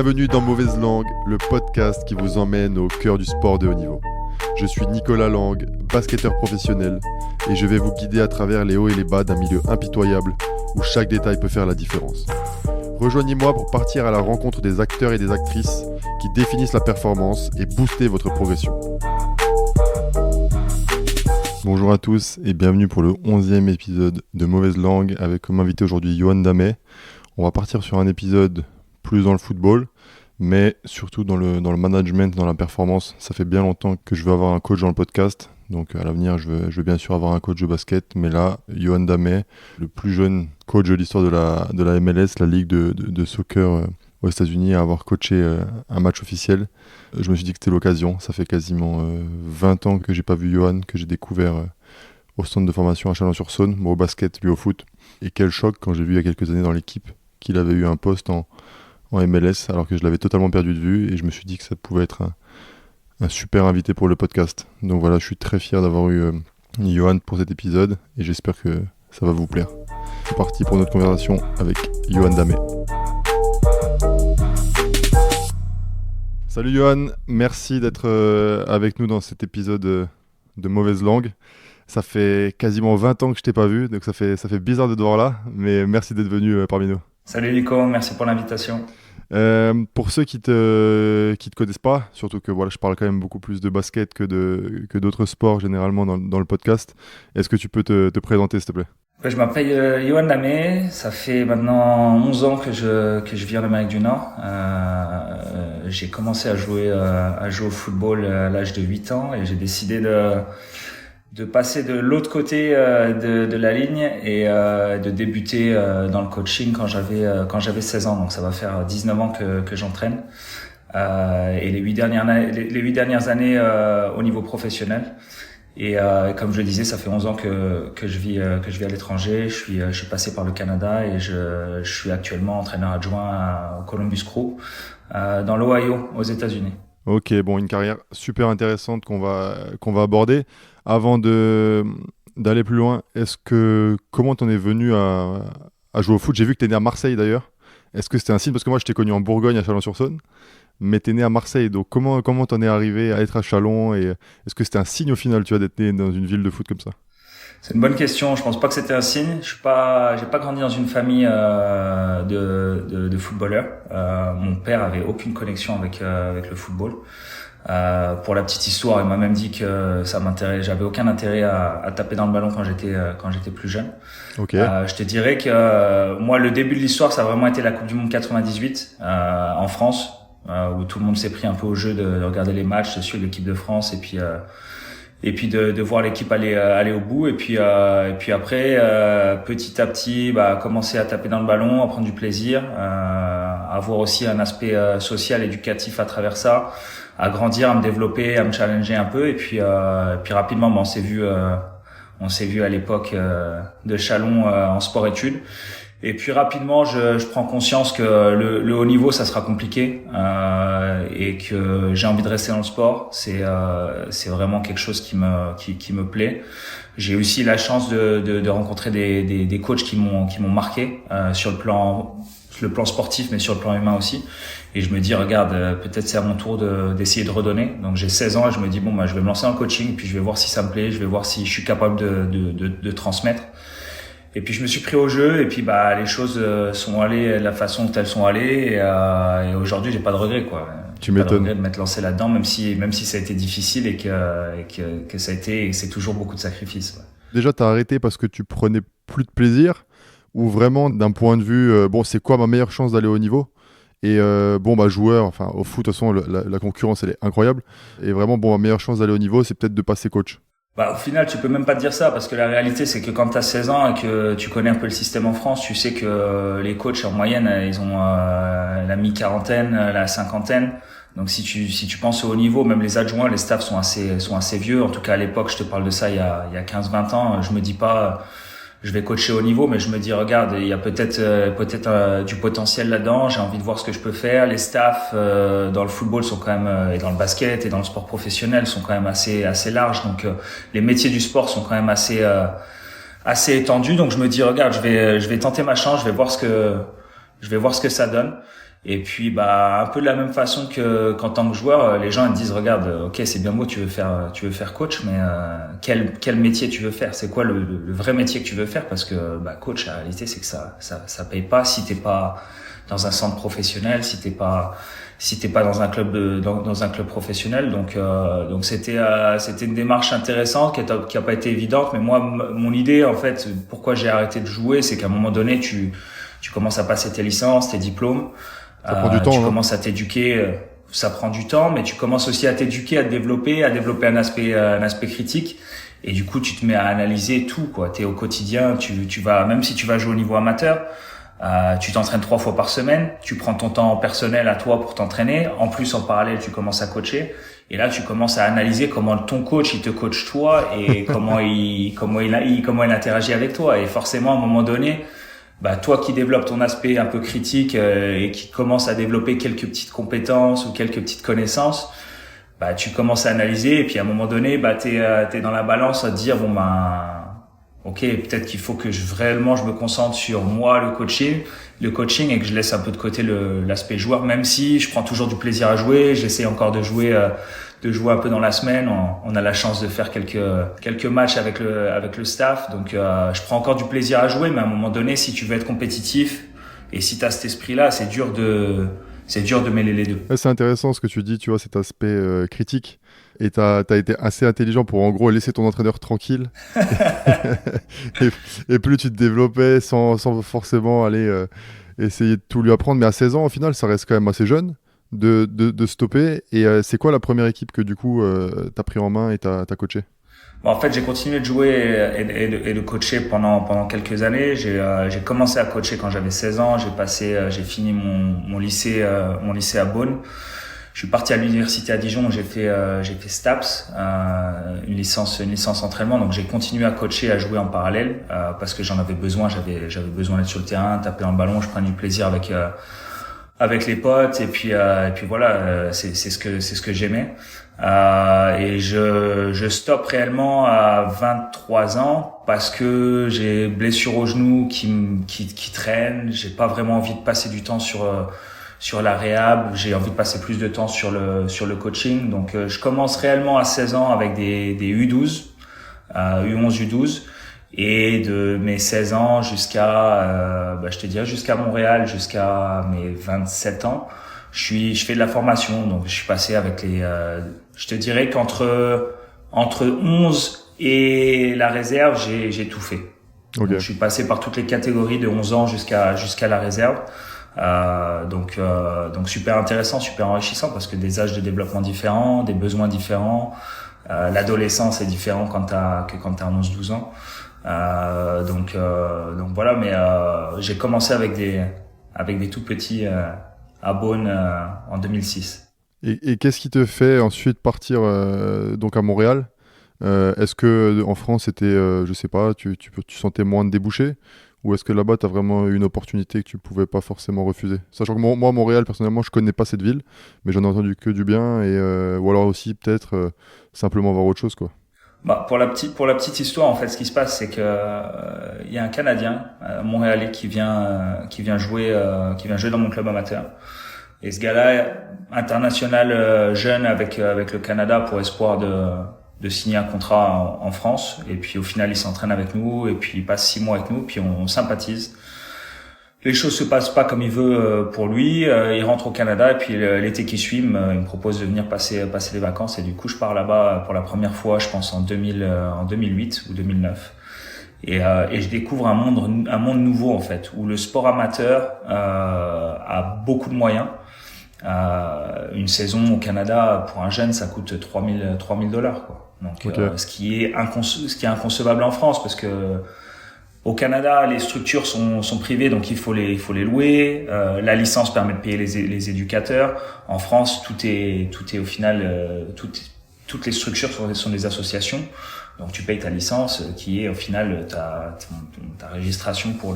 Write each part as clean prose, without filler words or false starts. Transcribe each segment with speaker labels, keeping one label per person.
Speaker 1: Bienvenue dans Mauvaise Langue, le podcast qui vous emmène au cœur du sport de haut niveau. Je suis Nicolas Lang, basketteur professionnel, et je vais vous guider à travers les hauts et les bas d'un milieu impitoyable où chaque détail peut faire la différence. Rejoignez-moi pour partir à la rencontre des acteurs et des actrices qui définissent la performance et booster votre progression. Bonjour à tous et bienvenue pour le 11e épisode de Mauvaise Langue avec comme invité aujourd'hui Yohan Damet. On va partir sur un épisode plus dans le football, mais surtout dans le management, dans la performance. Ça fait bien longtemps que je veux avoir un coach dans le podcast, donc à l'avenir je veux bien sûr avoir un coach de basket, mais là, Yohan Damet, le plus jeune coach de l'histoire de la MLS, la ligue de soccer aux États-Unis, à avoir coaché un match officiel. Je me suis dit que c'était l'occasion. Ça fait quasiment 20 ans que j'ai pas vu Yohan, que j'ai découvert au centre de formation à Chalon-sur-Saône, moi au basket, lui au foot. Et quel choc quand j'ai vu il y a quelques années dans l'équipe qu'il avait eu un poste en MLS, alors que je l'avais totalement perdu de vue, et je me suis dit que ça pouvait être un super invité pour le podcast. Donc voilà, je suis très fier d'avoir eu Yohan pour cet épisode, et j'espère que ça va vous plaire. C'est parti pour notre conversation avec Yohan Damet. Salut Yohan, merci d'être avec nous dans cet épisode de Mauvaise Langue. Ça fait quasiment 20 ans que je t'ai pas vu, donc ça fait bizarre de te voir là, mais merci d'être venu parmi nous.
Speaker 2: Salut Nico, merci pour l'invitation.
Speaker 1: Pour ceux qui te connaissent pas, surtout que voilà, je parle quand même beaucoup plus de basket que d'autres sports généralement dans le podcast, est-ce que tu peux te présenter s'il te plaît?
Speaker 2: Je m'appelle Yohan Damet, ça fait maintenant 11 ans que je vis en Amérique du Nord. J'ai commencé à jouer au football à l'âge de 8 ans et j'ai décidé de passer de l'autre côté de la ligne et de débuter dans le coaching quand j'avais 16 ans. Donc ça va faire 19 ans que j'entraîne. Et les 8 dernières années au niveau professionnel. Et comme je le disais, ça fait 11 ans que je vis à l'étranger. Je suis passé par le Canada et je suis actuellement entraîneur adjoint au Columbus Crew dans l'Ohio aux États-Unis.
Speaker 1: Ok, bon, une carrière super intéressante qu'on va aborder. Avant d'aller plus loin, comment t'en es venu à jouer au foot? J'ai vu que t'es né à Marseille d'ailleurs. Est-ce que c'était un signe? Parce que moi je t'ai connu en Bourgogne à Chalon-sur-Saône, mais t'es né à Marseille. Donc comment t'en es arrivé à être à Chalon, et est-ce que c'était un signe au final, tu vois, d'être né dans une ville de foot comme ça?
Speaker 2: C'est une bonne question. Je pense pas que c'était un signe. J'ai pas grandi dans une famille de footballeurs. Mon père avait aucune connexion avec le football. Pour la petite histoire, il m'a même dit que j'avais aucun intérêt à taper dans le ballon quand j'étais plus jeune.
Speaker 1: Okay.
Speaker 2: Je te dirais que moi, le début de l'histoire, ça a vraiment été la Coupe du Monde 98 en France, où tout le monde s'est pris un peu au jeu de regarder les matchs, de suivre l'équipe de France, et puis de voir l'équipe aller au bout, et puis après petit à petit commencer à taper dans le ballon, à prendre du plaisir, avoir aussi un aspect social, éducatif à travers ça, à grandir, à me développer, à me challenger un peu, et puis rapidement on s'est vu à l'époque de Chalon en sport-études. Et puis rapidement, je prends conscience que le haut niveau, ça sera compliqué, et que j'ai envie de rester dans le sport. C'est vraiment quelque chose qui me plaît. J'ai aussi la chance de rencontrer des coachs qui m'ont marqué sur le plan sportif, mais sur le plan humain aussi. Et je me dis, regarde, peut-être c'est à mon tour d'essayer de redonner. Donc j'ai 16 ans et je me dis je vais me lancer dans le coaching, puis je vais voir si ça me plaît, je vais voir si je suis capable de transmettre. Et puis je me suis pris au jeu, et puis les choses sont allées de la façon dont elles sont allées, et aujourd'hui j'ai pas de regret, quoi.
Speaker 1: Tu m'étonnes.
Speaker 2: Pas de regret de m'être lancé là-dedans, même si ça a été difficile, et que ça a été, et c'est toujours beaucoup de sacrifices. Ouais.
Speaker 1: Déjà, t'as arrêté parce que tu prenais plus de plaisir, ou vraiment d'un point de vue c'est quoi ma meilleure chance d'aller au niveau? Et joueur, enfin au foot de toute façon la concurrence elle est incroyable, et vraiment ma meilleure chance d'aller au niveau c'est peut-être de passer coach.
Speaker 2: Au final, tu peux même pas te dire ça, parce que la réalité, c'est que quand tu as 16 ans et que tu connais un peu le système en France, tu sais que les coachs, en moyenne, ils ont la mi-quarantaine, la cinquantaine. Donc si tu penses au haut niveau, même les adjoints, les staffs sont assez vieux. En tout cas, à l'époque, je te parle de ça il y a 15-20 ans. Je me dis pas, je vais coacher au niveau, mais je me dis, regarde, il y a peut-être du potentiel là-dedans. J'ai envie de voir ce que je peux faire. Les staffs dans le football sont quand même, et dans le basket et dans le sport professionnel sont quand même assez larges. Donc les métiers du sport sont quand même assez étendus. Donc je me dis, regarde, je vais tenter ma chance. Je vais voir ce que ça donne. Et puis un peu de la même façon qu'en tant que joueur, les gens ils te disent regarde, ok c'est bien beau, tu veux faire coach, mais quel métier tu veux faire, c'est quoi le vrai métier que tu veux faire, parce que coach la réalité c'est que ça paye pas si t'es pas dans un centre professionnel, si t'es pas dans un club dans un club professionnel. Donc c'était une démarche intéressante qui a pas été évidente, mais moi mon idée en fait pourquoi j'ai arrêté de jouer, c'est qu'à un moment donné tu commences à passer tes licences, tes diplômes.
Speaker 1: Ça prend du temps,
Speaker 2: tu commences à t'éduquer, ça prend du temps, mais tu commences aussi à t'éduquer, à développer un aspect critique. Et du coup, tu te mets à analyser tout, quoi. T'es au quotidien, tu vas, même si tu vas jouer au niveau amateur, tu t'entraînes 3 fois par semaine, tu prends ton temps personnel à toi pour t'entraîner. En plus, en parallèle, tu commences à coacher. Et là, tu commences à analyser comment ton coach, il te coach toi et comment il interagit avec toi. Et forcément, à un moment donné, toi qui développes ton aspect un peu critique et qui commence à développer quelques petites compétences ou quelques petites connaissances, tu commences à analyser et puis à un moment donné, t'es dans la balance à te dire ok, peut-être qu'il faut que réellement je me concentre sur moi, le coaching et que je laisse un peu de côté l'aspect joueur, même si je prends toujours du plaisir à jouer, j'essaie encore de jouer un peu dans la semaine. On a la chance de faire quelques matchs avec le staff, donc je prends encore du plaisir à jouer, mais à un moment donné, si tu veux être compétitif et si tu as cet esprit-là, c'est dur de mêler les deux.
Speaker 1: Ouais, c'est intéressant ce que tu dis, tu vois, cet aspect critique. Et t'as été assez intelligent pour en gros laisser ton entraîneur tranquille. et plus tu te développais sans forcément aller essayer de tout lui apprendre. Mais à 16 ans, au final, ça reste quand même assez jeune de stopper. Et c'est quoi la première équipe que du coup t'as pris en main et t'as coaché?
Speaker 2: En fait, j'ai continué de jouer et de coacher pendant quelques années. J'ai commencé à coacher quand j'avais 16 ans. J'ai fini mon lycée à Beaune. Je suis parti à l'université à Dijon, j'ai fait STAPS, une licence entraînement. Donc j'ai continué à coacher, à jouer en parallèle parce que j'en avais besoin. J'avais besoin d'être sur le terrain, taper un ballon. Je prenais du plaisir avec les potes et puis voilà, c'est ce que j'aimais. Et je stoppe réellement à 23 ans parce que j'ai blessure au genou qui traîne. J'ai pas vraiment envie de passer du temps sur la réhab, j'ai envie de passer plus de temps sur le coaching. Donc je commence réellement à 16 ans avec des U12, U11, U12, et de mes 16 ans jusqu'à je te dirais jusqu'à Montréal, jusqu'à mes 27 ans, je fais de la formation. Donc je suis passé avec je te dirais qu'entre 11 et la réserve, j'ai tout fait. Okay. Donc je suis passé par toutes les catégories de 11 ans jusqu'à la réserve. Donc super intéressant, super enrichissant parce que des âges de développement différents, des besoins différents, l'adolescence est différent que quand t'as 11-12 ans. Donc voilà, mais j'ai commencé avec des tout petits à Beaune en 2006.
Speaker 1: Et qu'est-ce qui te fait ensuite partir donc à Montréal? Est-ce que en France c'était je sais pas, tu sentais moins de débouchés? Ou est-ce que là-bas, tu as vraiment eu une opportunité que tu ne pouvais pas forcément refuser? Sachant que moi, Montréal, personnellement, je ne connais pas cette ville, mais j'en ai entendu que du bien, ou alors aussi peut-être simplement voir autre chose, quoi.
Speaker 2: Pour la petite histoire, en fait, ce qui se passe, c'est que y a un Canadien montréalais qui vient jouer dans mon club amateur. Et ce gars-là, international jeune avec le Canada pour espoir de signer un contrat en France, et puis au final il s'entraîne avec nous et puis il passe 6 mois avec nous, puis on sympathise. Les choses se passent pas comme il veut pour lui, il rentre au Canada et puis l'été qui suit il me propose de venir passer les vacances, et du coup je pars là-bas pour la première fois, je pense en 2008 ou 2009. Et je découvre un monde nouveau en fait, où le sport amateur a beaucoup de moyens. Une saison au Canada pour un jeune ça coûte $3,000 quoi. Donc
Speaker 1: okay.
Speaker 2: Ce qui est inconcevable en France, parce que au Canada les structures sont privées, donc il faut les louer, la licence permet de payer les éducateurs. En France tout est au final toutes les structures sont des associations. Donc tu payes ta licence qui est au final ta registration pour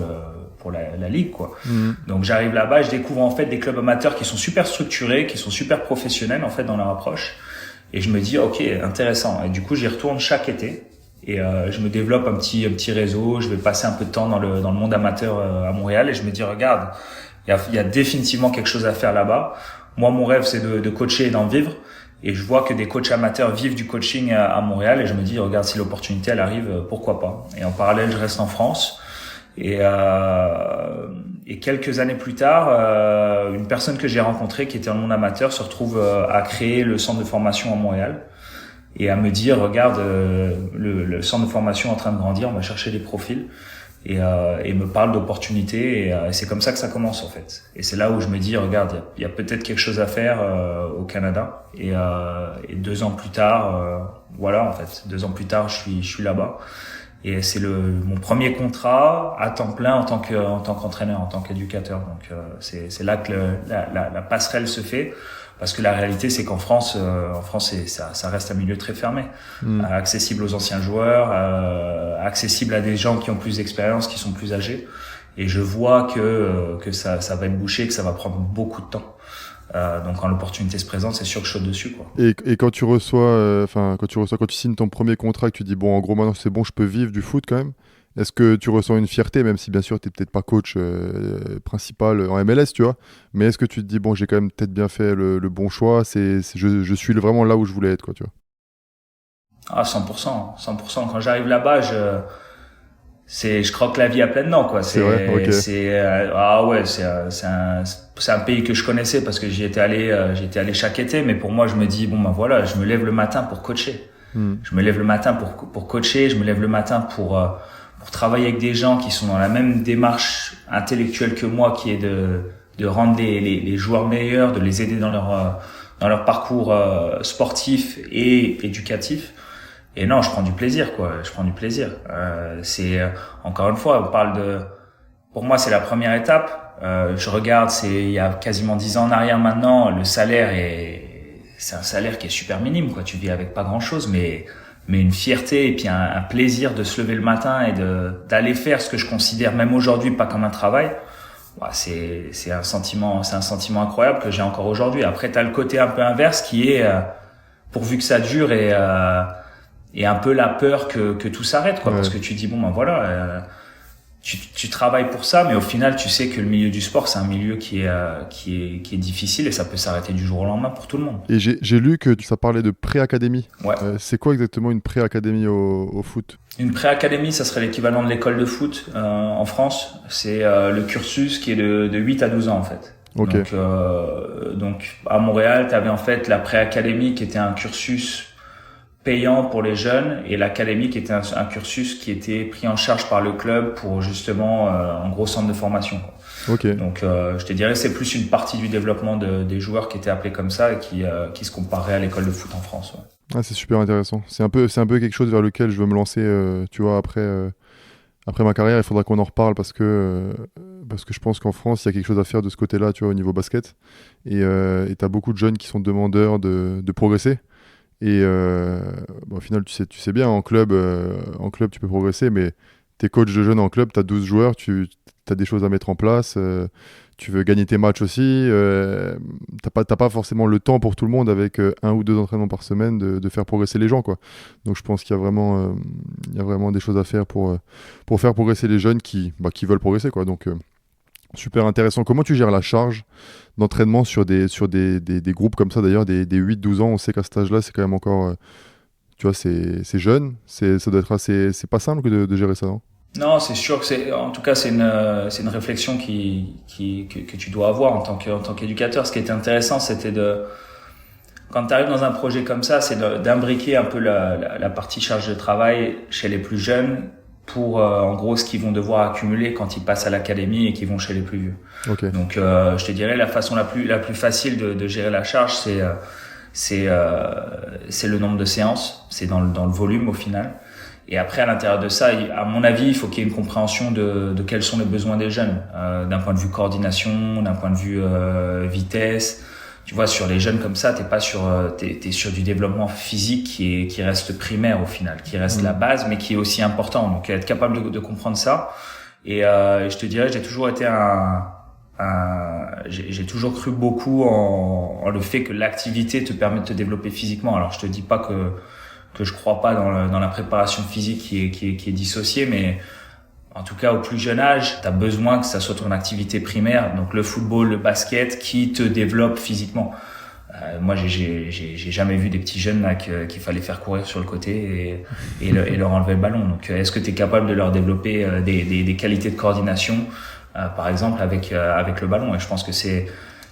Speaker 2: la ligue, quoi. Mmh. Donc j'arrive là-bas et je découvre en fait des clubs amateurs qui sont super structurés, qui sont super professionnels en fait dans leur approche. Et je me dis ok, intéressant. Et du coup j'y retourne chaque été et je me développe un petit réseau. Je vais passer un peu de temps dans le monde amateur à Montréal et je me dis regarde, Il y a définitivement quelque chose à faire là-bas. Moi, mon rêve, c'est de coacher et d'en vivre. Et je vois que des coachs amateurs vivent du coaching à Montréal et je me dis, regarde, si l'opportunité, elle arrive, pourquoi pas. Et en parallèle, je reste en France. Et quelques années plus tard, une personne que j'ai rencontrée qui était un monde amateur se retrouve à créer le centre de formation à Montréal et à me dire, regarde, le centre de formation est en train de grandir, on va chercher des profils. Et me parle d'opportunités et c'est comme ça que ça commence en fait. Et c'est là où je me dis, regarde, il y a peut-être quelque chose à faire au Canada. Et 2 ans plus tard, voilà en fait, 2 ans plus tard, je suis là-bas. Et c'est mon premier contrat à temps plein en tant qu'entraîneur, en tant qu'éducateur. Donc c'est là que la passerelle se fait. Parce que la réalité, c'est qu'en France, ça reste un milieu très fermé, accessible aux anciens joueurs, accessible à des gens qui ont plus d'expérience, qui sont plus âgés. Et je vois que ça va être bouché, que ça va prendre beaucoup de temps. Donc quand l'opportunité se présente, c'est sûr que je saute dessus, quoi.
Speaker 1: Et quand tu reçois, quand tu signes ton premier contrat, que tu dis bon, en gros maintenant c'est bon, je peux vivre du foot quand même. Est-ce que tu ressens une fierté, même si bien sûr tu n'es peut-être pas coach principal en MLS, tu vois, mais est-ce que tu te dis, bon, j'ai quand même peut-être bien fait le bon choix, je suis vraiment là où je voulais être, quoi, tu vois?
Speaker 2: Ah, 100%, 100%. Quand j'arrive là-bas, je croque la vie à pleines dents, quoi.
Speaker 1: C'est vrai, ok.
Speaker 2: C'est un pays que je connaissais parce que j'y étais allé chaque été, mais pour moi, je me dis, bon, ben voilà, je me lève le matin pour coacher. Je me lève le matin pour coacher, je me lève le matin pour travailler avec des gens qui sont dans la même démarche intellectuelle que moi, qui est de rendre les joueurs meilleurs, de les aider dans leur parcours sportif et éducatif. Et non, je prends du plaisir, quoi. Je prends du plaisir. Encore une fois, pour moi, c'est la première étape. Je regarde, il y a quasiment 10 ans en arrière maintenant, le salaire c'est un salaire qui est super minime, quoi. Tu vis avec pas grand chose, mais une fierté et puis un plaisir de se lever le matin et d'aller faire ce que je considère même aujourd'hui pas comme un travail. Ouais, c'est un sentiment incroyable que j'ai encore aujourd'hui. Après, t'as le côté un peu inverse qui est pourvu que ça dure et un peu la peur que tout s'arrête, quoi. Ouais. Parce que tu dis bon ben voilà, tu travailles pour ça, mais au final tu sais que le milieu du sport c'est un milieu qui est difficile et ça peut s'arrêter du jour au lendemain pour tout le monde.
Speaker 1: Et j'ai lu que ça parlait de pré-académie.
Speaker 2: Ouais.
Speaker 1: C'est quoi exactement une pré-académie au foot?
Speaker 2: Une pré-académie, ça serait l'équivalent de l'école de foot en France. C'est le cursus qui est de 8 à 12 ans en fait.
Speaker 1: Okay.
Speaker 2: Donc à Montréal, tu avais en fait la pré-académie qui était un cursus payant pour les jeunes et l'académie qui était un cursus qui était pris en charge par le club pour justement un gros centre de formation, quoi.
Speaker 1: Okay.
Speaker 2: Donc je te dirais c'est plus une partie du développement des joueurs qui étaient appelés comme ça et qui se comparerait à l'école de foot en France. Ouais.
Speaker 1: Ah, c'est super intéressant. C'est un peu quelque chose vers lequel je veux me lancer, tu vois, après ma carrière. Il faudra qu'on en reparle parce que je pense qu'en France il y a quelque chose à faire de ce côté-là, tu vois, au niveau basket, et t'as beaucoup de jeunes qui sont demandeurs de progresser. Et au final, tu sais bien, en club, tu peux progresser, mais t'es coach de jeunes en club, t'as 12 joueurs, t'as des choses à mettre en place, tu veux gagner tes matchs aussi, t'as pas forcément le temps pour tout le monde avec 1 ou 2 entraînements par semaine de faire progresser les gens, quoi. Donc je pense qu'il y a vraiment des choses à faire pour faire progresser les jeunes qui veulent progresser, quoi. Donc super intéressant. Comment tu gères la charge d'entraînement sur des groupes comme ça, d'ailleurs, des 8-12 ans? On sait qu'à cet âge-là, c'est quand même encore, tu vois, c'est jeune. Ça doit être c'est pas simple de gérer ça, non?
Speaker 2: Non, c'est sûr que en tout cas, c'est une réflexion que tu dois avoir en tant qu'éducateur. Ce qui était intéressant, c'était quand tu arrives dans un projet comme ça, c'est d'imbriquer un peu la partie charge de travail chez les plus jeunes pour en gros ce qu'ils vont devoir accumuler quand ils passent à l'académie et qu'ils vont chez les plus vieux.
Speaker 1: Okay.
Speaker 2: Donc je te dirais la façon la plus facile de gérer la charge, c'est le nombre de séances, c'est dans le volume au final. Et après à l'intérieur de ça, à mon avis, il faut qu'il y ait une compréhension de quels sont les besoins des jeunes, d'un point de vue coordination, d'un point de vue vitesse. Tu vois, sur les jeunes comme ça, t'es sur du développement physique qui reste primaire au final, qui reste la base, mais qui est aussi important. Donc, être capable de comprendre ça. Et je te dirais, j'ai toujours été j'ai toujours cru beaucoup en le fait que l'activité te permet de te développer physiquement. Alors, je te dis pas que je crois pas dans la préparation physique qui est dissociée, mais en tout cas au plus jeune âge, tu as besoin que ça soit ton activité primaire, donc le football, le basket, qui te développe physiquement. Moi, j'ai jamais vu des petits jeunes là qu'il fallait faire courir sur le côté et leur enlever le ballon. Donc, est-ce que tu es capable de leur développer des qualités de coordination, par exemple, avec le ballon? Et je pense que c'est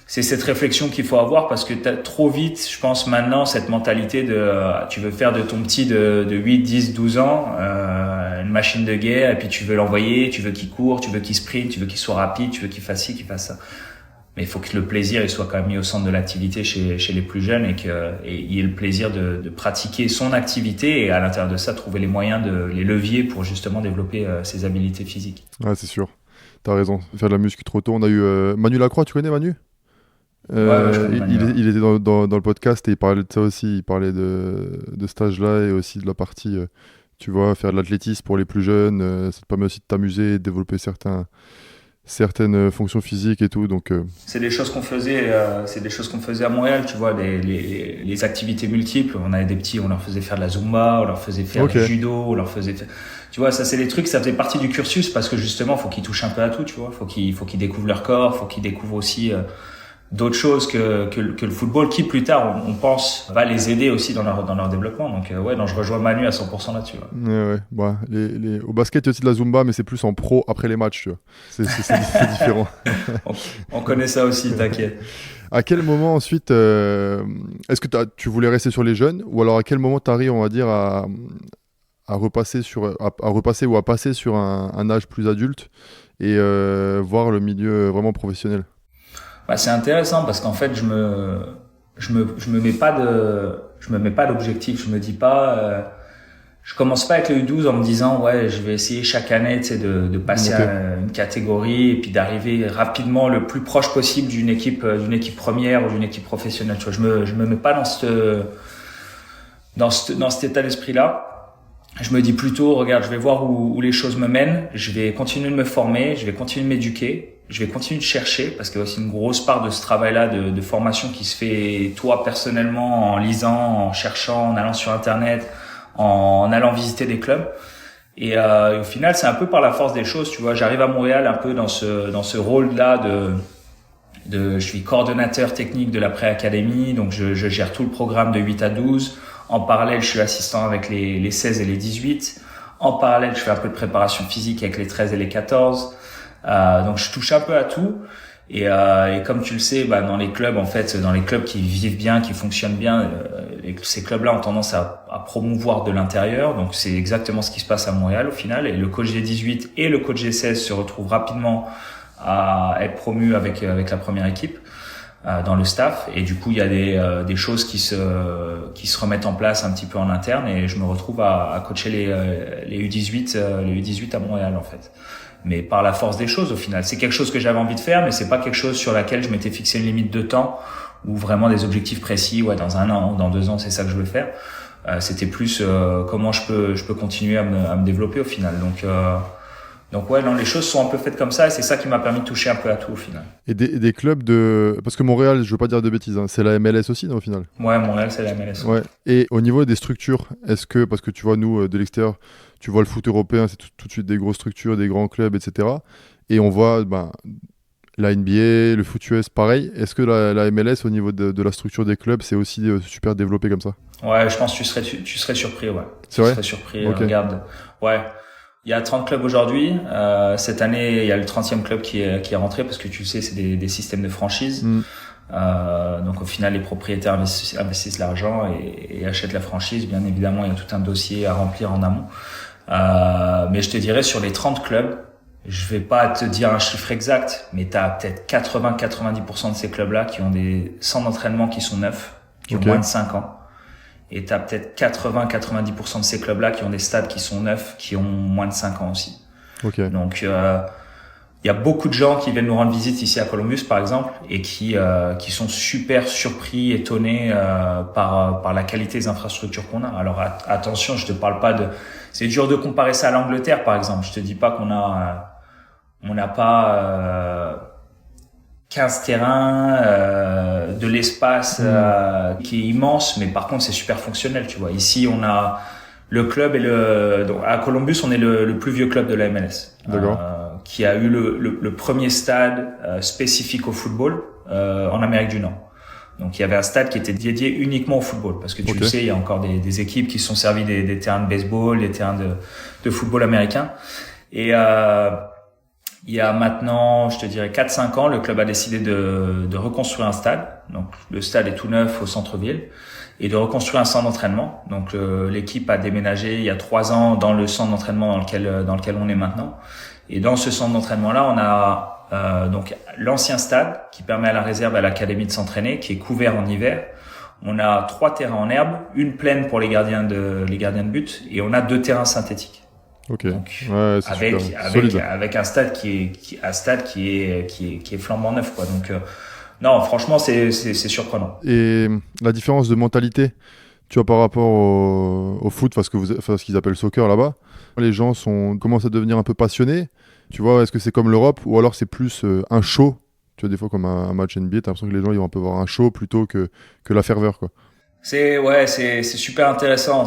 Speaker 2: cette réflexion qu'il faut avoir, parce que t'as trop vite, je pense maintenant, cette mentalité de tu veux faire de ton petit de 8, 10, 12 ans une machine de guerre, et puis tu veux l'envoyer, tu veux qu'il court, tu veux qu'il sprint, tu veux qu'il soit rapide, tu veux qu'il fasse ci, qu'il fasse ça. Mais il faut que le plaisir il soit quand même mis au centre de l'activité chez les plus jeunes, et il y ait le plaisir de pratiquer son activité, et à l'intérieur de ça trouver les moyens, les leviers pour justement développer ses habilités physiques.
Speaker 1: Ouais, c'est sûr. T'as raison. Faire de la muscu trop tôt. On a eu Manu Lacroix, tu connais Manu? Il était dans le podcast, et il parlait de ça aussi. Il parlait de cet âge-là, et aussi de la partie, tu vois, faire de l'athlétisme pour les plus jeunes. Ça te permet aussi de t'amuser et de développer certaines fonctions physiques et tout. Donc,
Speaker 2: c'est des choses qu'on faisait, à Montréal, tu vois, les activités multiples. On avait des petits, on leur faisait faire de la Zumba, on leur faisait faire du judo, on leur faisait faire... Tu vois, ça c'est des trucs, ça faisait partie du cursus, parce que justement, faut qu'ils touchent un peu à tout, tu vois. Faut qu'ils découvrent leur corps, faut qu'ils découvrent aussi d'autres choses que le football, qui plus tard on pense va les aider aussi dans leur développement. Donc je rejoins Manu à 100% là-dessus.
Speaker 1: Ouais. Bah, au basket il y a aussi de la Zumba, mais c'est plus en pro après les matchs, tu vois. C'est différent.
Speaker 2: on connaît ça aussi, t'inquiète.
Speaker 1: À quel moment ensuite est-ce que tu voulais rester sur les jeunes, ou alors à quel moment t'arrives, on va dire, à repasser ou à passer sur un âge plus adulte, et voir le milieu vraiment professionnel?
Speaker 2: Bah, c'est intéressant, parce qu'en fait, je me mets pas d'objectif. Je me dis pas, je commence pas avec le U12 en me disant, ouais, je vais essayer chaque année, tu sais, de passer à une catégorie, et puis d'arriver rapidement le plus proche possible d'une équipe première ou d'une équipe professionnelle. Tu vois, je me mets pas dans cet état d'esprit-là. Je me dis plutôt, regarde, je vais voir où les choses me mènent. Je vais continuer de me former, je vais continuer de m'éduquer. Je vais continuer de chercher, parce qu'il y a aussi une grosse part de ce travail-là de formation qui se fait toi personnellement, en lisant, en cherchant, en allant sur Internet, en allant visiter des clubs. Et au final, c'est un peu par la force des choses, tu vois. J'arrive à Montréal un peu dans ce rôle-là je suis coordonnateur technique de la pré-académie, donc je gère tout le programme de 8 à 12. En parallèle, je suis assistant avec les 16 et les 18. En parallèle, je fais un peu de préparation physique avec les 13 et les 14. Donc je touche un peu à tout, et comme tu le sais, bah, dans les clubs qui vivent bien, qui fonctionnent bien, ces clubs-là ont tendance à promouvoir de l'intérieur. Donc c'est exactement ce qui se passe à Montréal au final, et le coach des 18 et le coach des 16 se retrouvent rapidement à être promus avec la première équipe dans le staff, et du coup il y a des choses qui se remettent en place un petit peu en interne, et je me retrouve à coacher les U18 à Montréal en fait. Mais par la force des choses, au final, c'est quelque chose que j'avais envie de faire, mais c'est pas quelque chose sur laquelle je m'étais fixé une limite de temps, ou vraiment des objectifs précis. Ouais, dans 1 an, dans 2 ans, c'est ça que je veux faire. C'était plus comment je peux continuer à me développer au final. Donc ouais, non, les choses sont un peu faites comme ça, et c'est ça qui m'a permis de toucher un peu à tout au final.
Speaker 1: Et des clubs parce que Montréal, je veux pas dire de bêtises, hein, c'est la MLS aussi, non, au final?
Speaker 2: Ouais, Montréal, c'est la MLS.
Speaker 1: Ouais. Et au niveau des structures, parce que tu vois, nous, de l'extérieur, tu vois le foot européen, c'est tout de suite des grosses structures, des grands clubs, etc. Et on voit la NBA, le foot US, pareil. Est-ce que la MLS, au niveau de la structure des clubs, c'est aussi super développé comme ça?
Speaker 2: Ouais, je pense que tu serais surpris, ouais.
Speaker 1: C'est vrai?
Speaker 2: Tu serais surpris,
Speaker 1: Okay.
Speaker 2: Regarde. Ouais. Il y a 30 clubs aujourd'hui. Cette année, il y a le 30e club qui est rentré, parce que tu sais, c'est des systèmes de franchise. Donc au final, les propriétaires investissent l'argent et achètent la franchise. Bien évidemment, il y a tout un dossier à remplir en amont. Mais je te dirais, sur les 30 clubs, je vais pas te dire un chiffre exact, mais tu as peut-être 80-90% de ces clubs-là qui ont des centres d'entraînement qui sont neufs, qui ont moins de 5 ans. Et tu as peut-être 80-90% de ces clubs-là qui ont des stades qui sont neufs, qui ont moins de 5 ans aussi. Donc il y a beaucoup de gens qui viennent nous rendre visite ici à Columbus, par exemple, et qui sont super surpris, étonnés par la qualité des infrastructures qu'on a. Alors attention, je te parle pas c'est dur de comparer ça à l'Angleterre, par exemple. Je te dis pas qu'on n'a pas 15 terrains, de l'espace qui est immense, mais par contre c'est super fonctionnel, tu vois. Ici on a Le club donc à Columbus, on est le plus vieux club de la MLS.
Speaker 1: D'accord.
Speaker 2: Qui a eu le premier stade spécifique au football en Amérique du Nord. Donc il y avait un stade qui était dédié uniquement au football, parce que tu le sais, il y a encore des équipes qui se sont servies des terrains de baseball, des terrains de football américain. Et il y a maintenant, je te dirais 4-5 ans, le club a décidé de reconstruire un stade. Donc le stade est tout neuf au centre-ville, et de reconstruire un centre d'entraînement. Donc l'équipe a déménagé il y a 3 ans dans le centre d'entraînement dans lequel on est maintenant. Et dans ce centre d'entraînement-là, on a donc l'ancien stade qui permet à la réserve et à l'académie de s'entraîner, qui est couvert en hiver. On a 3 terrains en herbe, une plaine pour les gardiens de but, et on a 2 terrains synthétiques.
Speaker 1: Ok.
Speaker 2: Donc,
Speaker 1: ouais, c'est
Speaker 2: avec un stade qui est flambant neuf, quoi. Donc non, franchement, c'est surprenant.
Speaker 1: Et la différence de mentalité, tu vois, par rapport au foot, ce qu'ils appellent soccer là-bas, les gens commencent à devenir un peu passionnés. Tu vois, est-ce que c'est comme l'Europe, ou alors c'est plus un show? Tu vois, des fois comme un match NBA, t'as l'impression que les gens ils vont un peu voir un show plutôt que la ferveur, quoi.
Speaker 2: C'est super intéressant.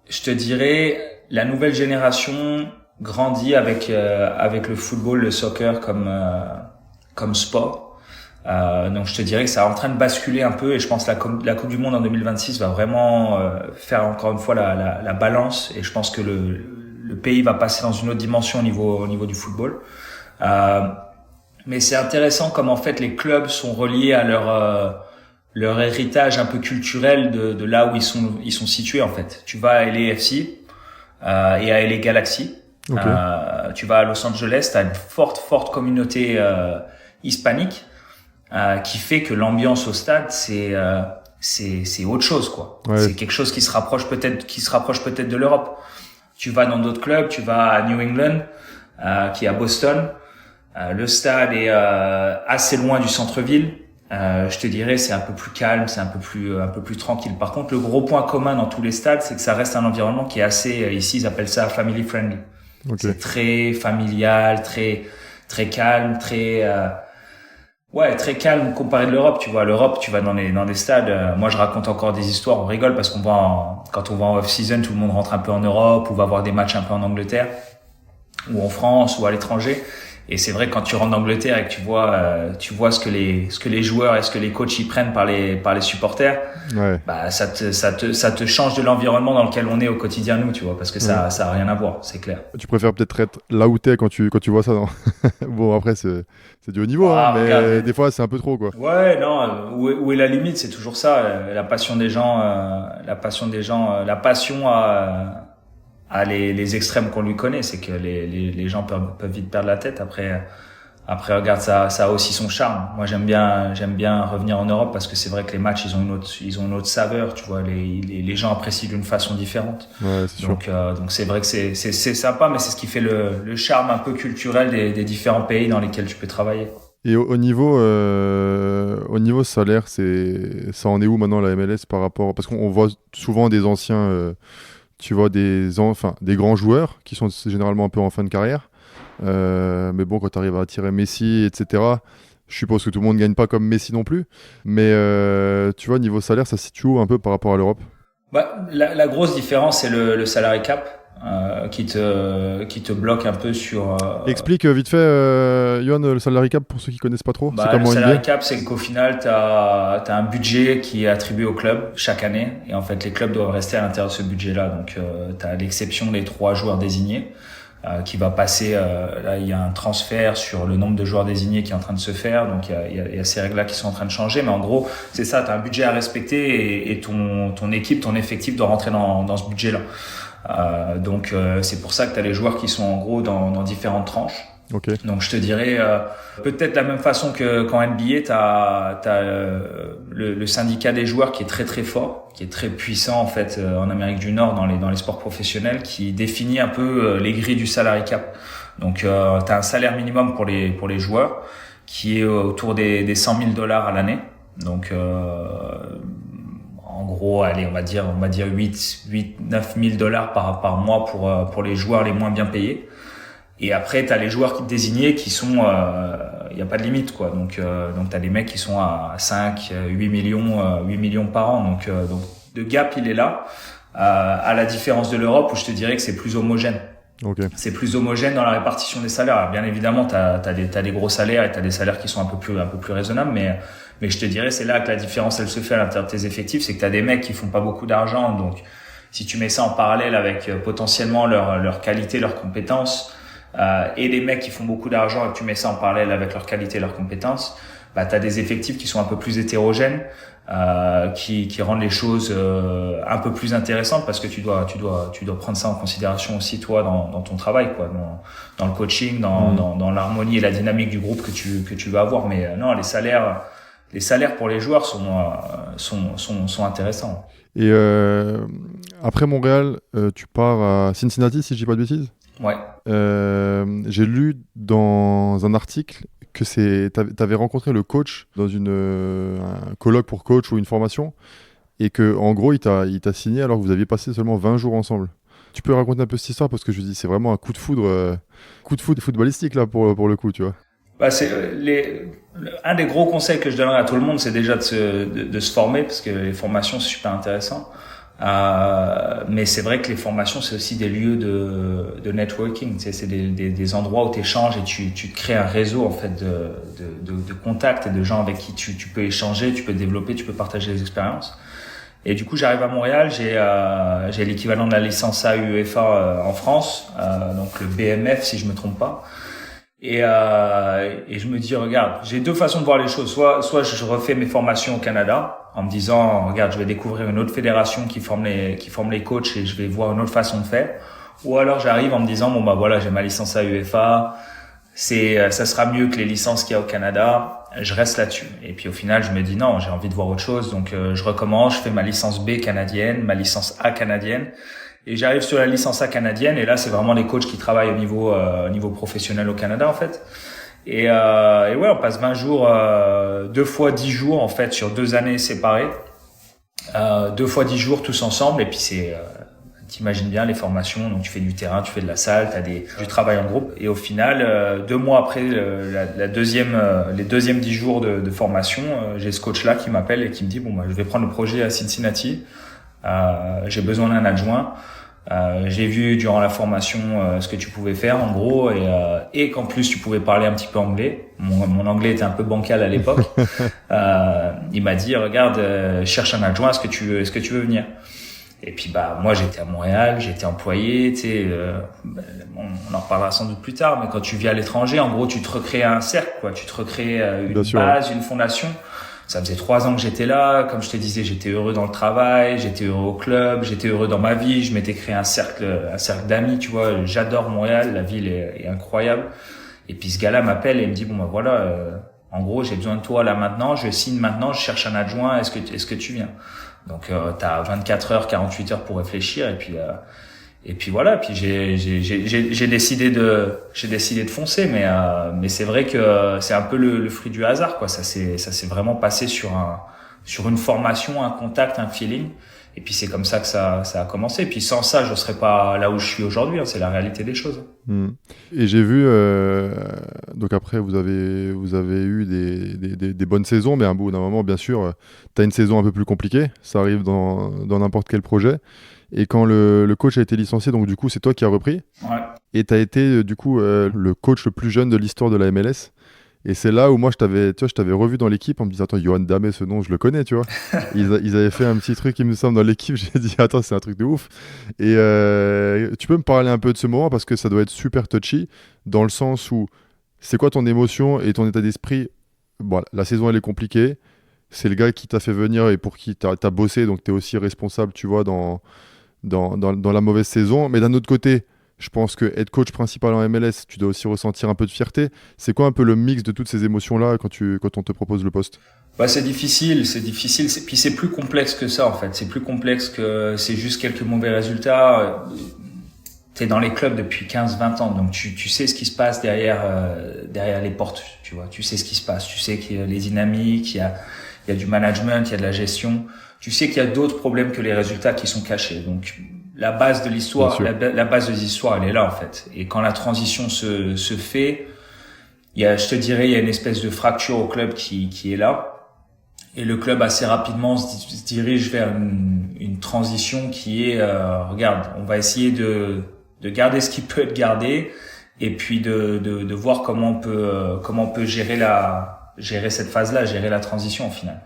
Speaker 2: Je te dirais, la nouvelle génération grandit avec le football, le soccer comme sport. Donc je te dirais que ça est en train de basculer un peu, et je pense que la Coupe du Monde en 2026 va vraiment faire encore une fois la balance, et je pense que le pays va passer dans une autre dimension au niveau du football. Mais c'est intéressant comme en fait les clubs sont reliés à leur héritage un peu culturel de là où ils sont situés, en fait. Tu vas à LAFC et à LA Galaxy.
Speaker 1: Okay.
Speaker 2: Tu vas à Los Angeles, tu as une forte communauté hispanique qui fait que l'ambiance au stade c'est autre chose, quoi.
Speaker 1: Ouais.
Speaker 2: C'est quelque chose qui se rapproche peut-être de l'Europe. Tu vas dans d'autres clubs, tu vas à New England qui est à Boston. Le stade est assez loin du centre-ville. Je te dirais, c'est un peu plus calme, c'est un peu plus tranquille. Par contre, le gros point commun dans tous les stades, c'est que ça reste un environnement qui est assez, ici ils appellent ça family friendly. Okay. C'est très familial, très calme, très calme comparé de l'Europe. Tu vois, l'Europe, tu vas dans des stades. Moi, je raconte encore des histoires, on rigole parce quand on va en off-season, tout le monde rentre un peu en Europe ou va voir des matchs un peu en Angleterre ou en France ou à l'étranger. Et c'est vrai, quand tu rentres d'Angleterre et que tu vois ce que les joueurs et ce que les coachs y prennent par les supporters,
Speaker 1: ouais.
Speaker 2: Bah, ça te change de l'environnement dans lequel on est au quotidien, nous, tu vois, parce que ça a rien à voir, c'est clair.
Speaker 1: Tu préfères peut-être être là où t'es quand tu vois ça, non? Bon, après, c'est du haut niveau, mais regarde, des fois, c'est un peu trop, quoi.
Speaker 2: Ouais, non, où est la limite? C'est toujours ça, la passion des gens, la passion à les extrêmes qu'on lui connaît, c'est que les gens peuvent vite perdre la tête. Après regarde, ça a aussi son charme. Moi j'aime bien revenir en Europe parce que c'est vrai que les matchs ils ont une autre saveur, tu vois, les gens apprécient d'une façon différente.
Speaker 1: Ouais, c'est sûr.
Speaker 2: Donc c'est vrai que c'est sympa, mais c'est ce qui fait le charme un peu culturel des différents pays dans lesquels tu peux travailler.
Speaker 1: Et au niveau salaire, ça en est où maintenant la MLS par rapport, parce qu'on voit souvent des anciens tu vois des grands joueurs qui sont généralement un peu en fin de carrière. Mais bon, quand tu arrives à attirer Messi, etc., je suppose que tout le monde ne gagne pas comme Messi non plus. Mais tu vois, niveau salaire, ça se situe où un peu par rapport à l'Europe?
Speaker 2: La grosse différence, c'est le salary cap qui te bloque un peu sur...
Speaker 1: Explique vite fait, Yohan, le salary cap pour ceux qui ne connaissent pas trop.
Speaker 2: C'est comment le salary cap, c'est qu'au final, tu as un budget qui est attribué au club chaque année. Et en fait, les clubs doivent rester à l'intérieur de ce budget-là. Donc, tu as l'exception des 3 joueurs désignés qui va passer... là, il y a un transfert sur le nombre de joueurs désignés qui est en train de se faire. Donc, il y a ces règles-là qui sont en train de changer. Mais en gros, c'est ça, tu as un budget à respecter et ton équipe, ton effectif doit rentrer dans ce budget-là. Donc c'est pour ça que tu as les joueurs qui sont en gros dans différentes tranches.
Speaker 1: Okay.
Speaker 2: Donc je te dirais peut-être de la même façon qu'en NBA, tu as le syndicat des joueurs qui est très très fort, qui est très puissant en fait en Amérique du Nord dans les sports professionnels, qui définit un peu les grilles du salary cap. Donc tu as un salaire minimum pour les joueurs qui est autour des $100,000 à l'année. Donc en gros, allez, on va dire 9 000 $ par mois pour les joueurs les moins bien payés. Et après, t'as les joueurs désignés qui sont, y a pas de limite, quoi. Donc t'as des mecs qui sont à 5, 8 millions par an. Donc, le gap, il est là. à la différence de l'Europe où je te dirais que c'est plus homogène.
Speaker 1: Okay.
Speaker 2: C'est plus homogène dans la répartition des salaires. Alors, bien évidemment, t'as des gros salaires et t'as des salaires qui sont un peu plus raisonnables, mais je te dirais, c'est là que la différence, elle se fait à l'intérieur de tes effectifs, c'est que t'as des mecs qui font pas beaucoup d'argent, donc si tu mets ça en parallèle avec potentiellement leur qualité, leurs compétences, et des mecs qui font beaucoup d'argent et que tu mets ça en parallèle avec leur qualité et leurs compétences, bah t'as des effectifs qui sont un peu plus hétérogènes, qui rendent les choses un peu plus intéressantes parce que tu dois prendre ça en considération aussi toi dans ton travail, quoi, dans le coaching, dans l'harmonie et la dynamique du groupe que tu vas avoir. Mais non, les salaires pour les joueurs sont intéressants.
Speaker 1: Et après Montréal, tu pars à Cincinnati, si je dis pas de bêtises.
Speaker 2: Ouais.
Speaker 1: J'ai lu dans un article que t'avais rencontré le coach dans un colloque pour coach ou une formation, et que en gros il t'a signé alors que vous aviez passé seulement 20 jours ensemble. Tu peux raconter un peu cette histoire, parce que je dis c'est vraiment un coup de foudre footballistique là pour le coup, tu vois.
Speaker 2: Bah un des gros conseils que je donnerais à tout le monde, c'est déjà de se former, parce que les formations c'est super intéressant. Mais c'est vrai que les formations c'est aussi des lieux de networking, tu sais, c'est des endroits où tu échanges et tu te crées un réseau en fait de contacts et de gens avec qui tu peux échanger, tu peux développer, tu peux partager des expériences. Et du coup, j'arrive à Montréal, j'ai l'équivalent de la licence A UEFA en France, donc le BMF si je me trompe pas. Et je me dis, regarde, j'ai deux façons de voir les choses. Soit je refais mes formations au Canada en me disant, regarde, je vais découvrir une autre fédération qui forme les coachs et je vais voir une autre façon de faire. Ou alors j'arrive en me disant, bon bah voilà, j'ai ma licence à UEFA, ça sera mieux que les licences qu'il y a au Canada, je reste là-dessus. Et puis au final, je me dis non, j'ai envie de voir autre chose, donc je recommence, je fais ma licence B canadienne, ma licence A canadienne. Et j'arrive sur la licence A canadienne, et là, c'est vraiment les coachs qui travaillent au niveau professionnel au Canada, en fait. Et ouais, on passe 20 jours, 2 fois 10 jours, en fait, sur 2 années séparées. 2 fois 10 jours tous ensemble, et puis t'imagines bien les formations, donc tu fais du terrain, tu fais de la salle, du travail en groupe. Et au final, 2 mois après les deuxièmes 10 jours de formation, j'ai ce coach-là qui m'appelle et qui me dit, bon, bah, je vais prendre le projet à Cincinnati. J'ai besoin d'un adjoint. J'ai vu durant la formation ce que tu pouvais faire en gros, et qu'en plus tu pouvais parler un petit peu anglais. Mon anglais était un peu bancal à l'époque. Il m'a dit, regarde, cherche un adjoint, est-ce que tu veux venir? Et puis bah moi j'étais à Montréal, j'étais employé, tu sais, on en reparlera sans doute plus tard, mais quand tu vis à l'étranger, en gros tu te recrées un cercle, quoi, tu te recrées une base, une fondation. Ça faisait 3 ans que j'étais là. Comme je te disais, j'étais heureux dans le travail, j'étais heureux au club, j'étais heureux dans ma vie. Je m'étais créé un cercle d'amis, tu vois. J'adore Montréal, la ville est incroyable. Et puis ce gars-là m'appelle et me dit, bon ben voilà, en gros j'ai besoin de toi là maintenant, je signe maintenant, je cherche un adjoint, est-ce que tu viens? Donc t'as 24 heures, 48 heures pour réfléchir, et puis voilà, puis j'ai décidé de foncer, mais c'est vrai que c'est un peu le fruit du hasard, quoi. Ça s'est vraiment passé sur une formation, un contact, un feeling, et puis c'est comme ça que ça a commencé. Et puis sans ça, je serais pas là où je suis aujourd'hui, hein. C'est la réalité des choses.
Speaker 1: Et j'ai vu donc après vous avez eu des bonnes saisons, mais à un bout d'un moment, bien sûr, tu as une saison un peu plus compliquée, ça arrive dans n'importe quel projet. Et quand le coach a été licencié, donc du coup c'est toi qui as repris.
Speaker 2: Ouais.
Speaker 1: Et tu as été du coup le coach le plus jeune de l'histoire de la MLS. Et c'est là où moi je t'avais revu dans l'équipe en me disant, attends, Yoann Damet, ce nom je le connais, tu vois. Ils avaient fait un petit truc, il me semble, dans l'équipe. J'ai dit, attends, c'est un truc de ouf. Et tu peux me parler un peu de ce moment, parce que ça doit être super touchy, dans le sens où c'est quoi ton émotion et ton état d'esprit? Bon, la saison elle est compliquée, c'est le gars qui t'a fait venir et pour qui t'as bossé, donc t'es aussi responsable, tu vois, dans la mauvaise saison. Mais d'un autre côté, je pense que être coach principal en MLS, tu dois aussi ressentir un peu de fierté. C'est quoi un peu le mix de toutes ces émotions-là quand on te propose le poste?
Speaker 2: Bah, c'est difficile. Puis c'est plus complexe que ça, en fait. C'est plus complexe que c'est juste quelques mauvais résultats. T'es dans les clubs depuis 15-20 ans, donc tu sais ce qui se passe derrière les portes, tu vois. Tu sais ce qui se passe. Tu sais qu'il y a les dynamiques, il y a du management, il y a de la gestion. Tu sais qu'il y a d'autres problèmes que les résultats qui sont cachés. Donc, la base de l'histoire, la base de l'histoire, elle est là, en fait. Et quand la transition se fait, je te dirais, il y a une espèce de fracture au club qui est là. Et le club assez rapidement se dirige vers une transition qui est, regarde, on va essayer de garder ce qui peut être gardé, et puis de voir comment on peut gérer cette phase-là, gérer la transition au final.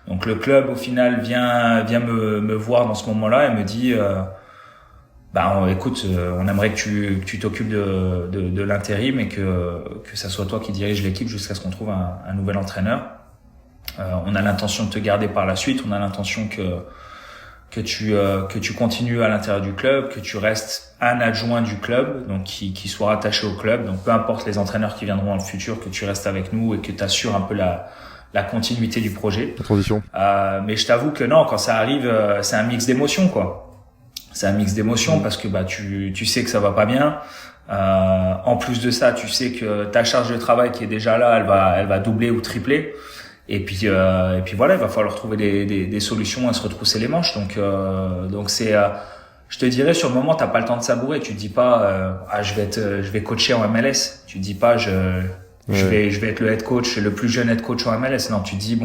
Speaker 2: Donc le club au final vient me voir dans ce moment-là et me dit écoute, on aimerait que tu t'occupes de l'intérim et que ça soit toi qui dirige l'équipe jusqu'à ce qu'on trouve un nouvel entraîneur. On a l'intention de te garder par la suite, on a l'intention que tu continues à l'intérieur du club, que tu restes un adjoint du club, donc qui soit rattaché au club. Donc peu importe les entraîneurs qui viendront dans le futur, que tu restes avec nous et que tu assures un peu la continuité du projet.
Speaker 1: La transition.
Speaker 2: Mais je t'avoue que non, quand ça arrive, c'est un mix d'émotions, quoi. C'est un mix d'émotions parce que tu sais que ça va pas bien. En plus de ça, tu sais que ta charge de travail qui est déjà là, elle va doubler ou tripler. Et puis voilà, il va falloir trouver des solutions à se retrousser les manches. Donc c'est, je te dirais, sur le moment, t'as pas le temps de savourer. Tu te dis pas, je vais coacher en MLS. Tu te dis pas, je vais être le head coach, le plus jeune head coach en MLS. Non, tu te dis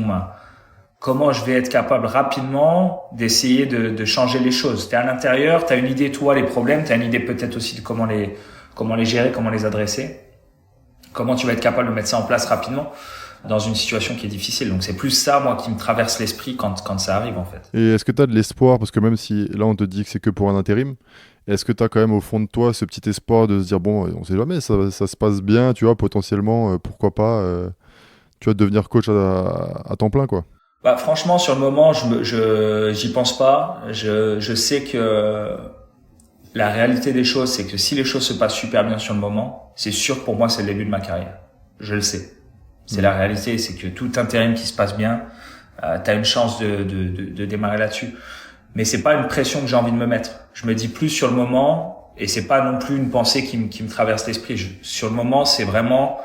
Speaker 2: comment je vais être capable rapidement d'essayer de changer les choses. T'es à l'intérieur, t'as une idée toi les problèmes, t'as une idée peut-être aussi de comment les gérer, comment les adresser. Comment tu vas être capable de mettre ça en place rapidement dans une situation qui est difficile. Donc c'est plus ça, moi, qui me traverse l'esprit quand ça arrive, en fait.
Speaker 1: Et est-ce que tu as de l'espoir, parce que même si là on te dit que c'est que pour un intérim, est-ce que tu as quand même au fond de toi ce petit espoir de se dire bon, on sait jamais, ça se passe bien, tu vois, potentiellement, pourquoi pas, tu vas devenir coach à temps plein, quoi.
Speaker 2: Franchement, sur le moment, j'y pense pas. Je sais que la réalité des choses, c'est que si les choses se passent super bien sur le moment, c'est sûr que pour moi, c'est le début de ma carrière. Je le sais. C'est la réalité, c'est que tout intérim qui se passe bien, t'as une chance de démarrer là-dessus. Mais c'est pas une pression que j'ai envie de me mettre. Je me dis plus sur le moment, et c'est pas non plus une pensée qui me traverse l'esprit. Sur le moment, c'est vraiment,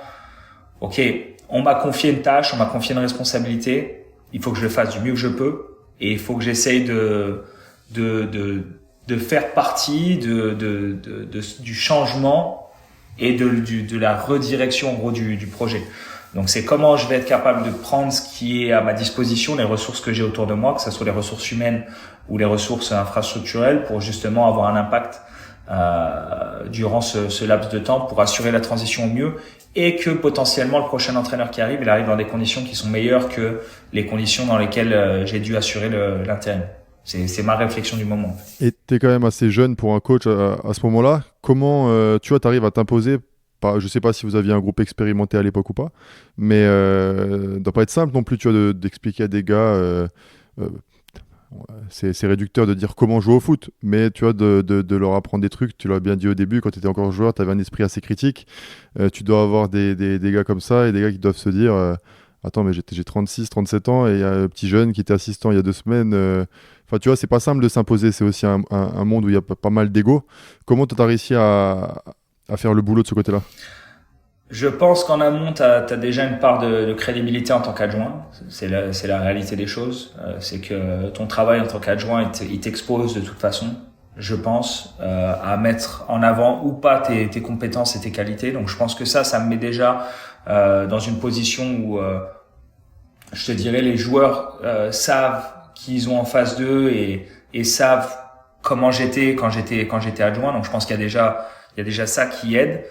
Speaker 2: ok, on m'a confié une tâche, on m'a confié une responsabilité, il faut que je le fasse du mieux que je peux, et il faut que j'essaye de faire partie du changement et de la redirection, en gros, du projet. Donc c'est comment je vais être capable de prendre ce qui est à ma disposition, les ressources que j'ai autour de moi, que ce soit les ressources humaines ou les ressources infrastructurelles, pour justement avoir un impact durant ce laps de temps, pour assurer la transition au mieux, et que potentiellement le prochain entraîneur qui arrive, il arrive dans des conditions qui sont meilleures que les conditions dans lesquelles j'ai dû assurer l'intérim. C'est ma réflexion du moment.
Speaker 1: Et tu es quand même assez jeune pour un coach à ce moment-là. Comment tu vois, tu arrives à t'imposer? Je ne sais pas si vous aviez un groupe expérimenté à l'époque ou pas, mais ça doit pas être simple non plus, tu vois, d'expliquer à des gars. C'est réducteur de dire comment jouer au foot, mais tu vois, de leur apprendre des trucs. Tu l'as bien dit au début, quand tu étais encore joueur, tu avais un esprit assez critique. Tu dois avoir des gars comme ça et des gars qui doivent se dire attends, mais j'ai 36, 37 ans et il y a un petit jeune qui était assistant il y a 2 semaines. Enfin, tu vois, c'est pas simple de s'imposer. C'est aussi un monde où il y a pas mal d'ego. Comment tu as réussi à faire le boulot de ce côté-là?
Speaker 2: Je pense qu'en amont, t'as déjà une part de crédibilité en tant qu'adjoint. C'est la réalité des choses. C'est que ton travail en tant qu'adjoint, il t'expose de toute façon, je pense, à mettre en avant ou pas tes compétences et tes qualités. Donc je pense que ça me met déjà dans une position où, je te dirais, les joueurs savent qu'ils ont en face d'eux et savent comment j'étais quand j'étais adjoint. Donc je pense qu'il y a déjà ça qui aide.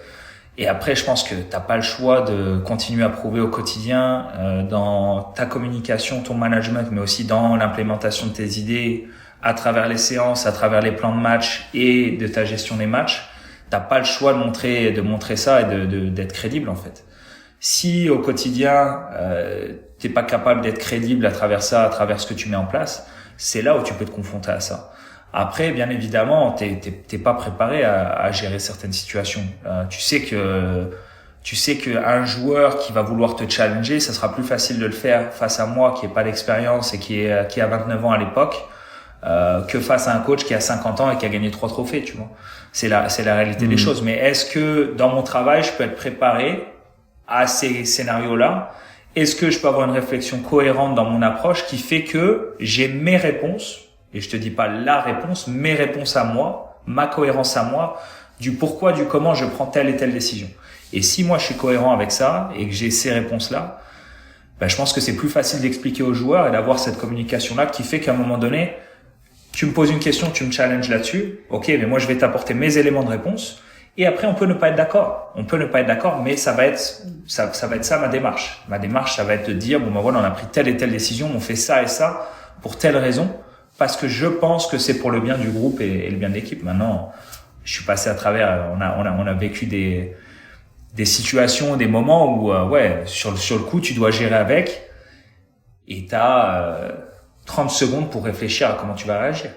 Speaker 2: Et après, je pense que t'as pas le choix de continuer à prouver au quotidien, dans ta communication, ton management, mais aussi dans l'implémentation de tes idées, à travers les séances, à travers les plans de match et de ta gestion des matchs. T'as pas le choix de montrer ça et d'être crédible, en fait. Si au quotidien, t'es pas capable d'être crédible à travers ça, à travers ce que tu mets en place, c'est là où tu peux te confronter à ça. Après, bien évidemment, t'es pas préparé à gérer certaines situations. Tu sais que un joueur qui va vouloir te challenger, ça sera plus facile de le faire face à moi qui ai pas d'expérience et qui a 29 ans à l'époque, que face à un coach qui a 50 ans et qui a gagné 3 trophées, tu vois. C'est la réalité des choses. Mais est-ce que dans mon travail, je peux être préparé à ces scénarios-là? Est-ce que je peux avoir une réflexion cohérente dans mon approche qui fait que j'ai mes réponses? Et je te dis pas la réponse, mes réponses à moi, ma cohérence à moi, du pourquoi, du comment je prends telle et telle décision. Et si moi je suis cohérent avec ça et que j'ai ces réponses-là, je pense que c'est plus facile d'expliquer aux joueurs et d'avoir cette communication-là qui fait qu'à un moment donné, tu me poses une question, tu me challenges là-dessus. Ok, mais moi je vais t'apporter mes éléments de réponse. Et après, on peut ne pas être d'accord. On peut ne pas être d'accord, mais ça va être ça ma démarche. Ma démarche, ça va être de dire bon voilà, on a pris telle et telle décision, on fait ça et ça pour telle raison, parce que je pense que c'est pour le bien du groupe et le bien de l'équipe. Maintenant, je suis passé à travers. On a vécu des situations, des moments où sur le coup, tu dois gérer avec, et t'as 30 secondes pour réfléchir à comment tu vas réagir.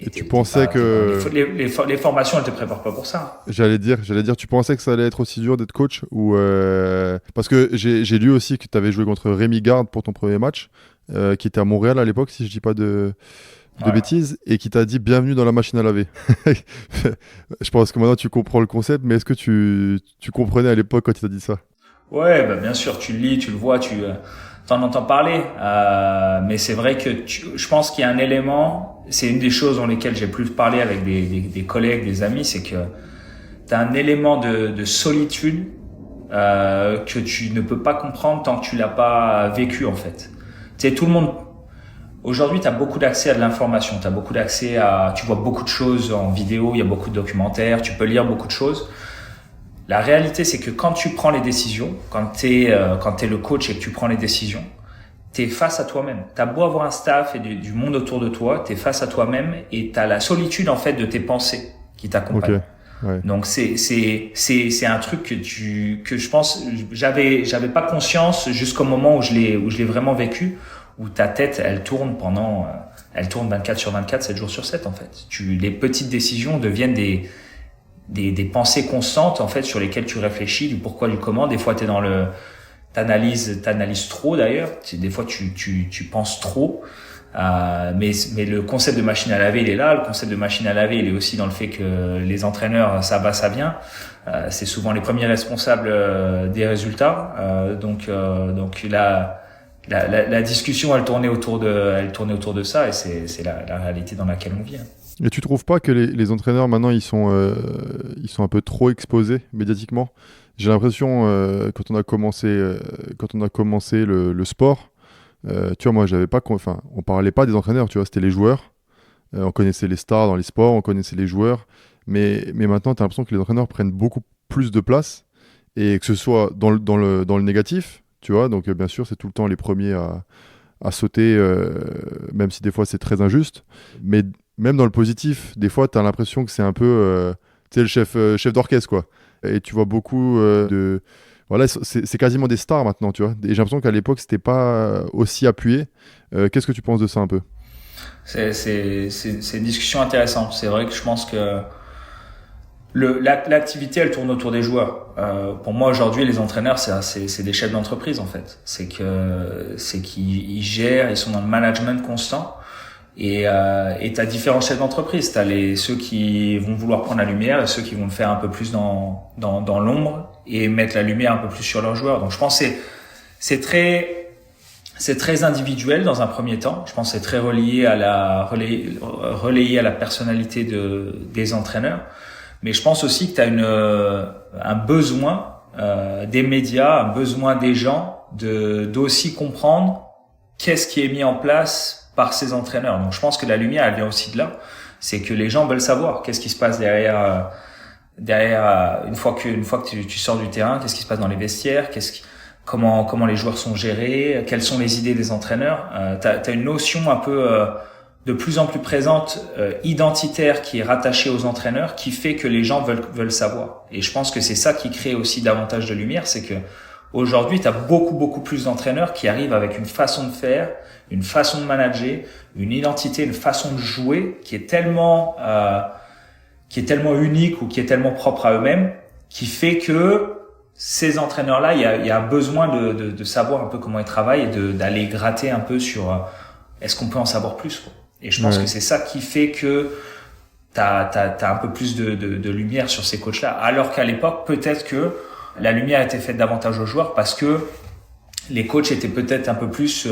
Speaker 1: Et tu pensais que
Speaker 2: les formations, elles te préparent pas pour ça.
Speaker 1: J'allais dire, tu pensais que ça allait être aussi dur d'être coach ou parce que j'ai lu aussi que tu avais joué contre Rémi Garde pour ton premier match, qui était à Montréal à l'époque, si je dis pas de bêtises, et qui t'a dit bienvenue dans la machine à laver. Je pense que maintenant tu comprends le concept, mais est-ce que tu comprenais à l'époque quand il t'a dit ça?
Speaker 2: Ouais, bien sûr, tu le lis, tu le vois, t'en entends parler, mais c'est vrai que je pense qu'il y a un élément, c'est une des choses dans lesquelles j'ai plus parlé avec des collègues, des amis, c'est que t'as un élément de solitude que tu ne peux pas comprendre tant que tu l'as pas vécu en fait. Tu sais, tout le monde aujourd'hui, t'as beaucoup d'accès à de l'information, tu vois beaucoup de choses en vidéo, il y a beaucoup de documentaires, tu peux lire beaucoup de choses. La réalité, c'est que quand tu prends les décisions, quand t'es le coach et que tu prends les décisions, t'es face à toi-même. T'as beau avoir un staff et du monde autour de toi, t'es face à toi-même et t'as la solitude en fait de tes pensées qui t'accompagnent.
Speaker 1: Okay. Ouais.
Speaker 2: Donc c'est un truc que je pense j'avais pas conscience jusqu'au moment où je l'ai vraiment vécu, où ta tête elle tourne 24/24, 7 jours sur 7 en fait. Les petites décisions deviennent des pensées constantes en fait sur lesquelles tu réfléchis, du pourquoi, du comment. Des fois t'analyses trop d'ailleurs. Des fois tu penses trop. Mais le concept de machine à laver il est là. Le concept de machine à laver il est aussi dans le fait que les entraîneurs ça va ça vient. C'est souvent les premiers responsables des résultats. Donc la discussion elle tournait autour de ça et c'est la réalité dans laquelle on vit.
Speaker 1: Et tu trouves pas que les entraîneurs maintenant ils sont un peu trop exposés médiatiquement? J'ai l'impression quand on a commencé le sport, tu vois, moi j'avais pas, on parlait pas des entraîneurs, tu vois, c'était les joueurs. On connaissait les stars dans les sports, on connaissait les joueurs, mais maintenant tu as l'impression que les entraîneurs prennent beaucoup plus de place et que ce soit dans le négatif, tu vois. Donc bien sûr c'est tout le temps les premiers à sauter, même si des fois c'est très injuste, mais même dans le positif, des fois, tu as l'impression que c'est un peu tu sais, le chef d'orchestre, quoi. Et tu vois beaucoup de... Voilà, c'est quasiment des stars maintenant, tu vois. Et j'ai l'impression qu'à l'époque, c'était pas aussi appuyé. Qu'est-ce que tu penses de ça un peu?
Speaker 2: C'est une discussion intéressante. C'est vrai que je pense que l'activité, elle tourne autour des joueurs. Pour moi, aujourd'hui, les entraîneurs, c'est des chefs d'entreprise, en fait. C'est qu'ils gèrent, ils sont dans le management constant. Et t'as différents chefs d'entreprise. T'as ceux qui vont vouloir prendre la lumière et ceux qui vont le faire un peu plus dans l'ombre et mettre la lumière un peu plus sur leurs joueurs. Donc je pense que c'est très individuel dans un premier temps. Je pense que c'est très relayé à la personnalité des entraîneurs. Mais je pense aussi que t'as un besoin des médias, un besoin des gens d'aussi comprendre qu'est-ce qui est mis en place par ces entraîneurs. Donc je pense que la lumière elle vient aussi de là, c'est que les gens veulent savoir qu'est-ce qui se passe derrière une fois que tu sors du terrain, qu'est-ce qui se passe dans les vestiaires, comment les joueurs sont gérés, quelles sont les idées des entraîneurs. T'as une notion un peu de plus en plus présente identitaire qui est rattachée aux entraîneurs, qui fait que les gens veulent savoir. Et je pense que c'est ça qui crée aussi davantage de lumière, c'est que aujourd'hui, tu as beaucoup plus d'entraîneurs qui arrivent avec une façon de faire, une façon de manager, une identité, une façon de jouer qui est tellement unique ou qui est tellement propre à eux-mêmes, qui fait que ces entraîneurs-là, il y a besoin de savoir un peu comment ils travaillent et d'aller gratter un peu sur est-ce qu'on peut en savoir plus, quoi. Et je pense que c'est ça qui fait que t'as un peu plus de lumière sur ces coachs-là, alors qu'à l'époque, peut-être que la lumière était faite davantage aux joueurs parce que les coachs étaient peut-être un peu plus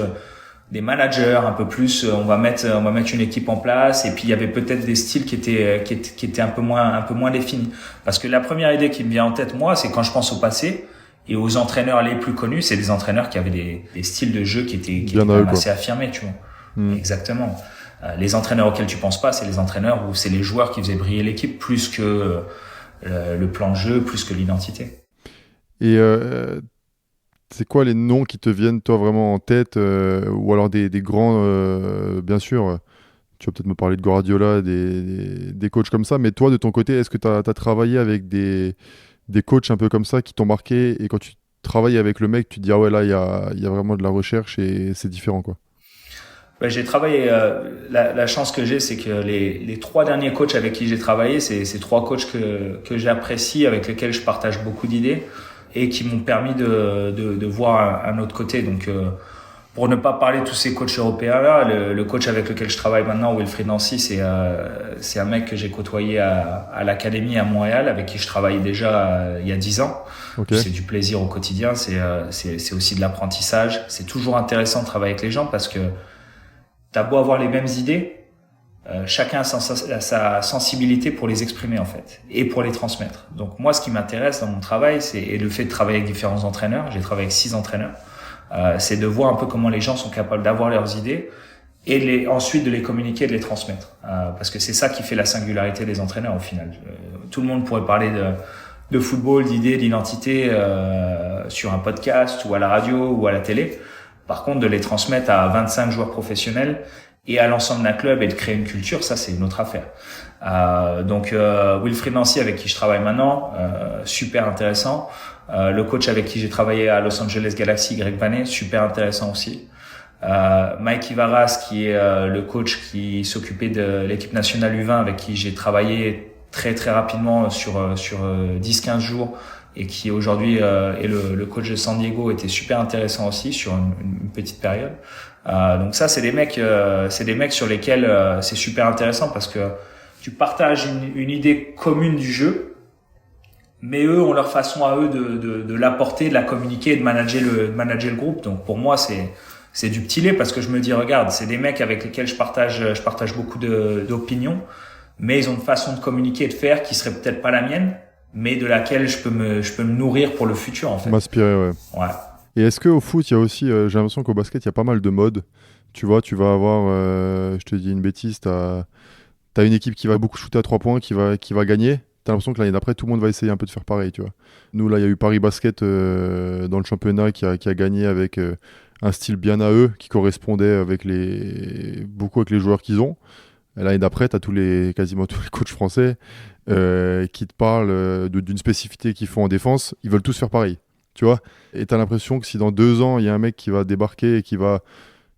Speaker 2: des managers, un peu plus on va mettre une équipe en place, et puis il y avait peut-être des styles qui étaient un peu moins définis. Parce que la première idée qui me vient en tête, moi, c'est quand je pense au passé, Et aux entraîneurs les plus connus, c'est des entraîneurs qui avaient des styles de jeu qui étaient assez affirmés, tu vois. Exactement. Les entraîneurs auxquels tu penses pas, c'est les entraîneurs où c'est les joueurs qui faisaient briller l'équipe plus que le plan de jeu, plus que l'identité.
Speaker 1: Et c'est quoi les noms qui te viennent toi vraiment en tête, ou alors des grands, bien sûr, tu vas peut-être me parler de Guardiola, des coachs comme ça, mais toi de ton côté, est-ce que tu as travaillé avec des coachs un peu comme ça qui t'ont marqué, et quand tu travailles avec le mec, tu te dis ah ouais là il y a vraiment de la recherche et c'est différent quoi.
Speaker 2: Ben, j'ai travaillé, la chance que j'ai, c'est que les 3 derniers coachs avec qui j'ai travaillé, c'est 3 coachs que j'apprécie, avec lesquels je partage beaucoup d'idées et qui m'ont permis de voir un autre côté. Donc, pour ne pas parler de tous ces coachs européens là, le coach avec lequel je travaille maintenant, Wilfried Nancy, c'est un mec que j'ai côtoyé à l'académie à Montréal, avec qui je travaille déjà il y a 10 ans.
Speaker 1: Okay.
Speaker 2: C'est du plaisir au quotidien, c'est aussi de l'apprentissage. C'est toujours intéressant de travailler avec les gens parce que t'as beau avoir les mêmes idées, chacun a sa sensibilité pour les exprimer en fait et pour les transmettre. Donc moi, ce qui m'intéresse dans mon travail, et le fait de travailler avec différents entraîneurs, j'ai travaillé avec 6 entraîneurs, c'est de voir un peu comment les gens sont capables d'avoir leurs idées et ensuite de les communiquer et de les transmettre. Parce que c'est ça qui fait la singularité des entraîneurs au final. Tout le monde pourrait parler de football, d'idées, d'identité sur un podcast ou à la radio ou à la télé. Par contre, de les transmettre à 25 joueurs professionnels et à l'ensemble d'un club et de créer une culture, ça c'est une autre affaire. Donc Wilfried Nancy, avec qui je travaille maintenant, super intéressant. Le coach avec qui j'ai travaillé à Los Angeles Galaxy, Greg Vanney, super intéressant aussi. Mike Ivaras, qui est le coach qui s'occupait de l'équipe nationale U20, avec qui j'ai travaillé très très rapidement sur 10-15 jours, et qui aujourd'hui est le coach de San Diego, était super intéressant aussi sur une petite période. Donc ça, c'est des mecs sur lesquels c'est super intéressant parce que tu partages une idée commune du jeu, mais eux ont leur façon à eux de l'apporter, de la communiquer et de manager le groupe. Donc pour moi, c'est du petit lait parce que je me dis, regarde, c'est des mecs avec lesquels je partage beaucoup d'opinions, mais ils ont une façon de communiquer et de faire qui serait peut-être pas la mienne, mais de laquelle je peux me nourrir pour le futur en fait.
Speaker 1: M'inspirer, ouais.
Speaker 2: Ouais.
Speaker 1: Et est-ce qu'au foot, il y a aussi, j'ai l'impression qu'au basket, il y a pas mal de modes. Tu vois, tu vas avoir, je te dis une bêtise, t'as une équipe qui va beaucoup shooter à 3 points, qui va gagner. T'as l'impression que l'année d'après, tout le monde va essayer un peu de faire pareil, tu vois. Nous, là, il y a eu Paris Basket dans le championnat qui a gagné avec un style bien à eux, qui correspondait beaucoup avec les joueurs qu'ils ont. Et l'année d'après, t'as quasiment tous les coachs français qui te parlent d'une spécificité qu'ils font en défense. Ils veulent tous faire pareil, tu vois. Et t'as l'impression que si dans 2 ans, il y a un mec qui va débarquer et qui va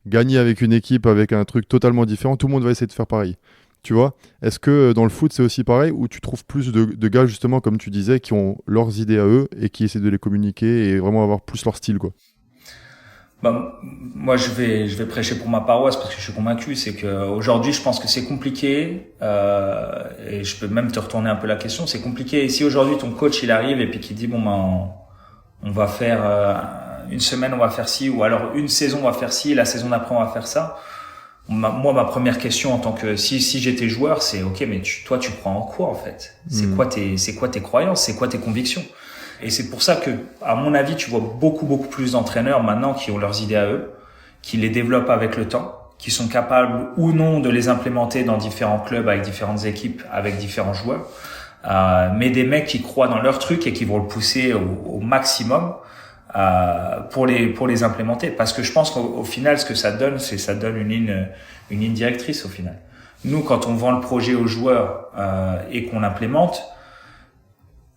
Speaker 1: gagner avec une équipe avec un truc totalement différent, tout le monde va essayer de faire pareil. Tu vois, est-ce que dans le foot, c'est aussi pareil, où tu trouves plus de gars, justement, comme tu disais, qui ont leurs idées à eux et qui essaient de les communiquer et vraiment avoir plus leur style, quoi?
Speaker 2: Moi, je vais prêcher pour ma paroisse parce que je suis convaincu, c'est que aujourd'hui, je pense que c'est compliqué, et je peux même te retourner un peu la question, c'est compliqué. Et si aujourd'hui ton coach il arrive et puis qu'il dit on va faire une semaine on va faire ci, ou alors une saison on va faire ci, et la saison d'après on va faire ça. Moi, ma première question en tant que si j'étais joueur, c'est ok, mais toi tu crois en quoi en fait? C'est quoi tes croyances? C'est quoi tes convictions? Et c'est pour ça que, à mon avis, tu vois beaucoup plus d'entraîneurs maintenant qui ont leurs idées à eux, qui les développent avec le temps, qui sont capables ou non de les implémenter dans différents clubs avec différentes équipes, avec différents joueurs, mais des mecs qui croient dans leur truc et qui vont le pousser au maximum pour les implémenter. Parce que je pense qu'au final, ce que ça donne, ça donne une ligne directrice au final. Nous, quand on vend le projet aux joueurs et qu'on l'implémente,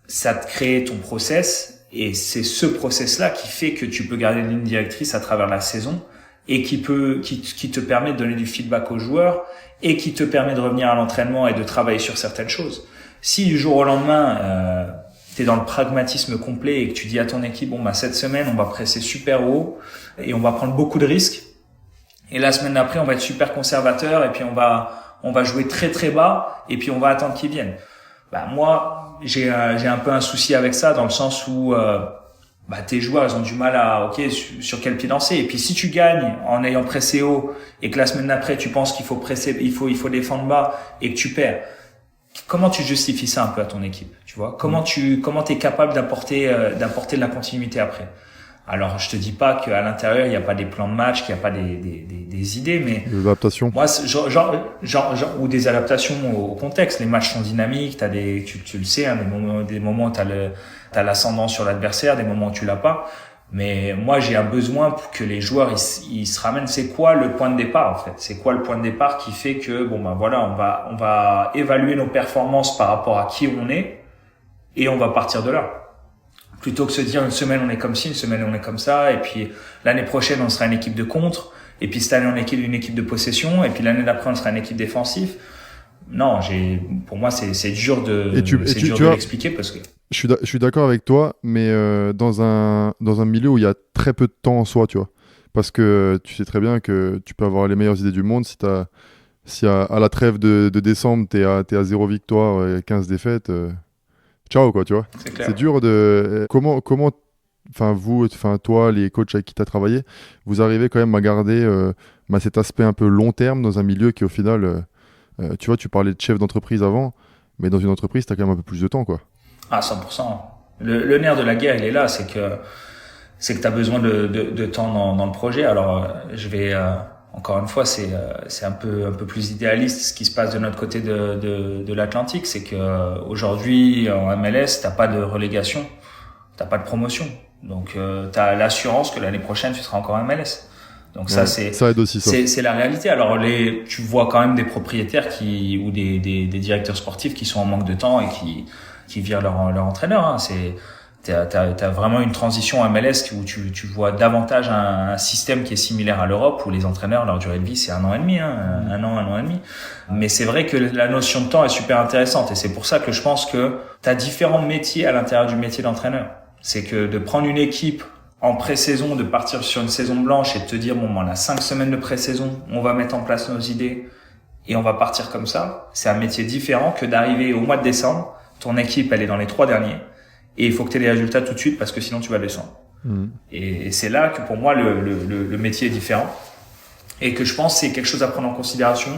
Speaker 2: ça te crée ton process, et c'est ce process-là qui fait que tu peux garder une ligne directrice à travers la saison et qui te permet de donner du feedback aux joueurs et qui te permet de revenir à l'entraînement et de travailler sur certaines choses. Si du jour au lendemain, t'es dans le pragmatisme complet et que tu dis à ton équipe, cette semaine, on va presser super haut et on va prendre beaucoup de risques, et la semaine d'après, on va être super conservateur et puis on va jouer très très bas et puis on va attendre qu'ils viennent. Moi, j'ai un peu un souci avec ça, dans le sens où tes joueurs, ils ont du mal à sur quel pied danser. Et puis si tu gagnes en ayant pressé haut et que la semaine d'après tu penses qu'il faut presser, il faut défendre bas, et que tu perds, comment tu justifies ça un peu à ton équipe, tu vois? Comment t'es capable d'apporter de la continuité après? Alors, je te dis pas qu'à l'intérieur, il n'y a pas des plans de match, qu'il n'y a pas des idées, mais
Speaker 1: Des adaptations.
Speaker 2: moi, genre, ou des adaptations au contexte. Les matchs sont dynamiques, tu le sais, hein, des moments où t'as l'ascendant sur l'adversaire, des moments où tu l'as pas. Mais moi, j'ai un besoin pour que les joueurs, ils se ramènent. C'est quoi le point de départ, en fait? C'est quoi le point de départ qui fait que, bon, ben voilà, on va évaluer nos performances par rapport à qui on est et on va partir de là. Plutôt que se dire une semaine on est comme ci, une semaine on est comme ça, et puis l'année prochaine on sera une équipe de contre, et puis cette année on est une équipe de possession, et puis l'année d'après on sera une équipe défensive. Non, pour moi c'est dur de l'expliquer parce que
Speaker 1: je suis d'accord avec toi, mais dans un milieu où il y a très peu de temps en soi, tu vois, parce que tu sais très bien que tu peux avoir les meilleures idées du monde si à la trêve de décembre t'es à 0 victoire et 15 défaites. Ciao quoi, tu vois. C'est dur de comment toi les coachs avec qui tu as travaillé, vous arrivez quand même à garder cet aspect un peu long terme dans un milieu qui au final tu vois, tu parlais de chef d'entreprise avant, mais dans une entreprise tu as quand même un peu plus de temps quoi.
Speaker 2: Ah 100%. Le nerf de la guerre, il est là, c'est que tu as besoin de temps dans le projet. Alors je vais encore une fois, c'est un peu plus idéaliste ce qui se passe de notre côté de l'Atlantique, c'est que aujourd'hui en MLS, t'as pas de relégation, t'as pas de promotion. Donc t'as l'assurance que l'année prochaine tu seras encore en MLS. Donc ça
Speaker 1: aide aussi ça.
Speaker 2: C'est la réalité. Alors tu vois quand même des propriétaires ou des directeurs sportifs qui sont en manque de temps et qui virent leur entraîneur, hein. T'as vraiment une transition en MLS où tu vois davantage un système qui est similaire à l'Europe où les entraîneurs, leur durée de vie, c'est 1 an et demi, hein, un an et demi. Mais c'est vrai que la notion de temps est super intéressante et c'est pour ça que je pense que t'as différents métiers à l'intérieur du métier d'entraîneur. C'est que de prendre une équipe en pré-saison, de partir sur une saison blanche et de te dire, bon, on a 5 semaines de pré-saison, on va mettre en place nos idées et on va partir comme ça. C'est un métier différent que d'arriver au mois de décembre, ton équipe, elle est dans les 3 derniers. Et il faut que tu aies les résultats tout de suite parce que sinon tu vas descendre. Et c'est là que pour moi le métier est différent et que je pense que c'est quelque chose à prendre en considération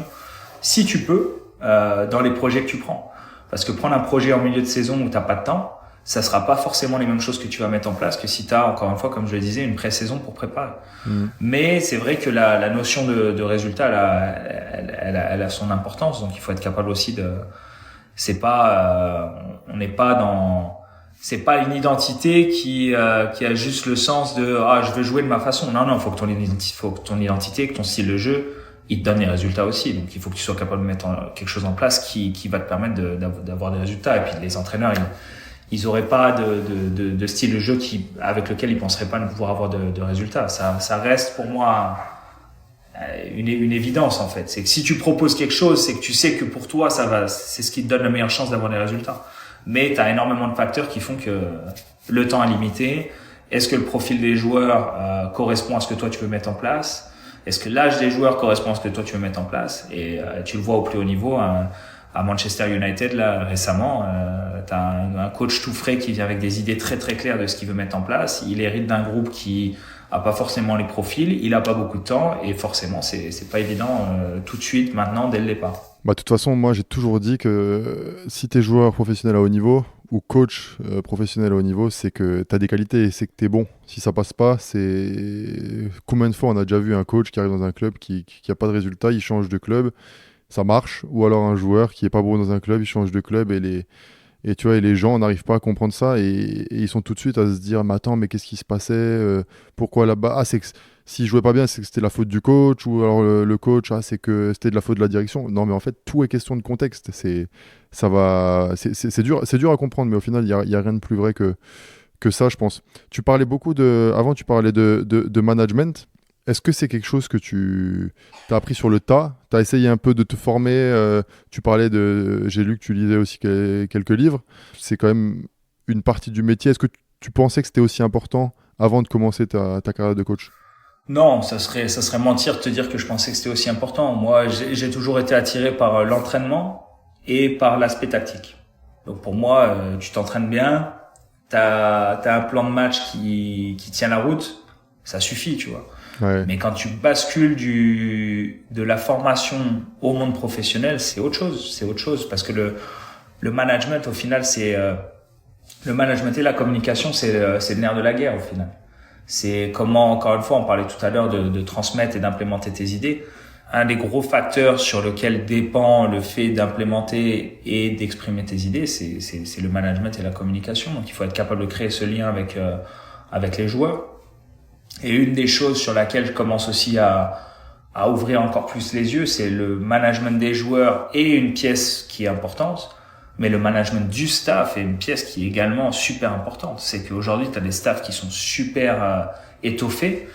Speaker 2: si tu peux dans les projets que tu prends. Parce que prendre un projet en milieu de saison où tu n'as pas de temps, ça sera pas forcément les mêmes choses que tu vas mettre en place que si tu as, encore une fois, comme je le disais, une pré-saison pour préparer. Mais c'est vrai que la notion de résultat, elle a son importance. Donc il faut être capable aussi de... C'est pas une identité qui a juste le sens de je veux jouer de ma façon. Non, faut que ton identité, que ton style de jeu, il te donne les résultats aussi. Donc il faut que tu sois capable de mettre quelque chose en place qui va te permettre d'avoir des résultats. Et puis les entraîneurs, ils auraient pas de style de jeu avec lequel ils penseraient pas ne pouvoir avoir de résultats. Ça reste pour moi une évidence en fait. C'est que si tu proposes quelque chose, c'est que tu sais que pour toi c'est ce qui te donne la meilleure chance d'avoir des résultats. Mais tu as énormément de facteurs qui font que le temps est limité. Est-ce que le profil des joueurs correspond à ce que toi tu veux mettre en place? Est-ce que l'âge des joueurs correspond à ce que toi tu veux mettre en place? Et tu le vois au plus haut niveau à Manchester United là récemment, tu as un coach tout frais qui vient avec des idées très très claires de ce qu'il veut mettre en place. Il hérite d'un groupe qui a pas forcément les profils, il a pas beaucoup de temps et forcément c'est pas évident tout de suite maintenant dès le départ.
Speaker 1: De toute façon, moi j'ai toujours dit que si t'es joueur professionnel à haut niveau ou coach professionnel à haut niveau, c'est que t'as des qualités et c'est que t'es bon. Si ça passe pas, c'est... Combien de fois on a déjà vu un coach qui arrive dans un club qui a pas de résultat, il change de club, ça marche, ou alors un joueur qui est pas bon dans un club, il change de club et tu vois, et les gens n'arrivent pas à comprendre ça et ils sont tout de suite à se dire mais attends, mais qu'est-ce qui se passait, pourquoi là-bas, c'est que s'il jouait pas bien, c'est que c'était la faute du coach, ou alors le coach, c'est que c'était de la faute de la direction. Non, mais en fait, tout est question de contexte. C'est dur à comprendre, mais au final, il y a rien de plus vrai que ça, je pense. Tu parlais beaucoup avant, tu parlais de management. Est-ce que c'est quelque chose que tu as appris sur le tas? Tu as essayé un peu de te former, tu parlais j'ai lu que tu lisais aussi quelques livres. C'est quand même une partie du métier. Est-ce que tu pensais que c'était aussi important avant de commencer ta carrière de coach?
Speaker 2: Non, ça serait mentir de te dire que je pensais que c'était aussi important. Moi, j'ai toujours été attiré par l'entraînement et par l'aspect tactique. Donc pour moi, tu t'entraînes bien, t'as un plan de match qui tient la route, ça suffit, tu vois.
Speaker 1: Ouais.
Speaker 2: Mais quand tu bascules de la formation au monde professionnel, c'est autre chose. C'est autre chose parce que le management, au final, le management et la communication, c'est le nerf de la guerre, au final. C'est comment, encore une fois, on parlait tout à l'heure de transmettre et d'implémenter tes idées. Un des gros facteurs sur lequel dépend le fait d'implémenter et d'exprimer tes idées, c'est le management et la communication. Donc, il faut être capable de créer ce lien avec les joueurs. Et une des choses sur laquelle je commence aussi à ouvrir encore plus les yeux, c'est le management des joueurs et une pièce qui est importante, mais le management du staff est une pièce qui est également super importante. C'est qu'aujourd'hui, tu as des staffs qui sont super étoffés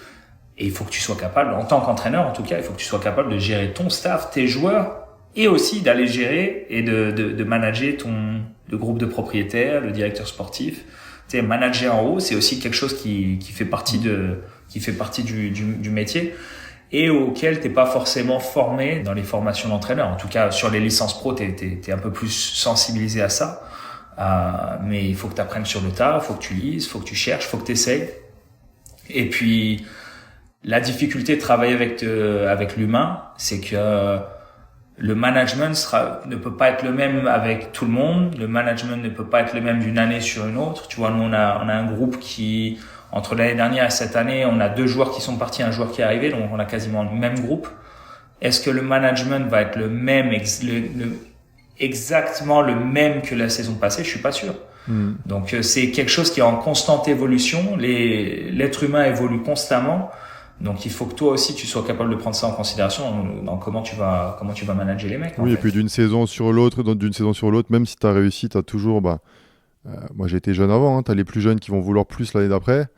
Speaker 2: et il faut que tu sois capable, en tant qu'entraîneur en tout cas, il faut que tu sois capable de gérer ton staff, tes joueurs et aussi d'aller gérer et de manager le groupe de propriétaires, le directeur sportif. Tu sais, manager en haut, c'est aussi quelque chose qui fait partie du métier et auquel t'es pas forcément formé dans les formations d'entraîneur. En tout cas, sur les licences pro, t'es un peu plus sensibilisé à ça. Mais il faut que t'apprennes sur le tas, il faut que tu lises, il faut que tu cherches, il faut que tu essayes. Et puis, la difficulté de travailler avec l'humain, c'est que le management ne peut pas être le même avec tout le monde. Le management ne peut pas être le même d'une année sur une autre. Tu vois, nous, on a un groupe qui, entre l'année dernière et cette année, on a 2 joueurs qui sont partis, un joueur qui est arrivé, donc on a quasiment le même groupe. Est-ce que le management va être le même, exactement le même que la saison passée? Je suis pas sûr. Donc, c'est quelque chose qui est en constante évolution. L'être humain évolue constamment. Donc, il faut que toi aussi, tu sois capable de prendre ça en considération dans comment tu vas manager les mecs.
Speaker 1: Oui, et puis d'une saison sur l'autre, même si tu as réussi, tu as toujours... moi, j'ai été jeune avant, tu as les plus jeunes qui vont vouloir plus l'année d'après,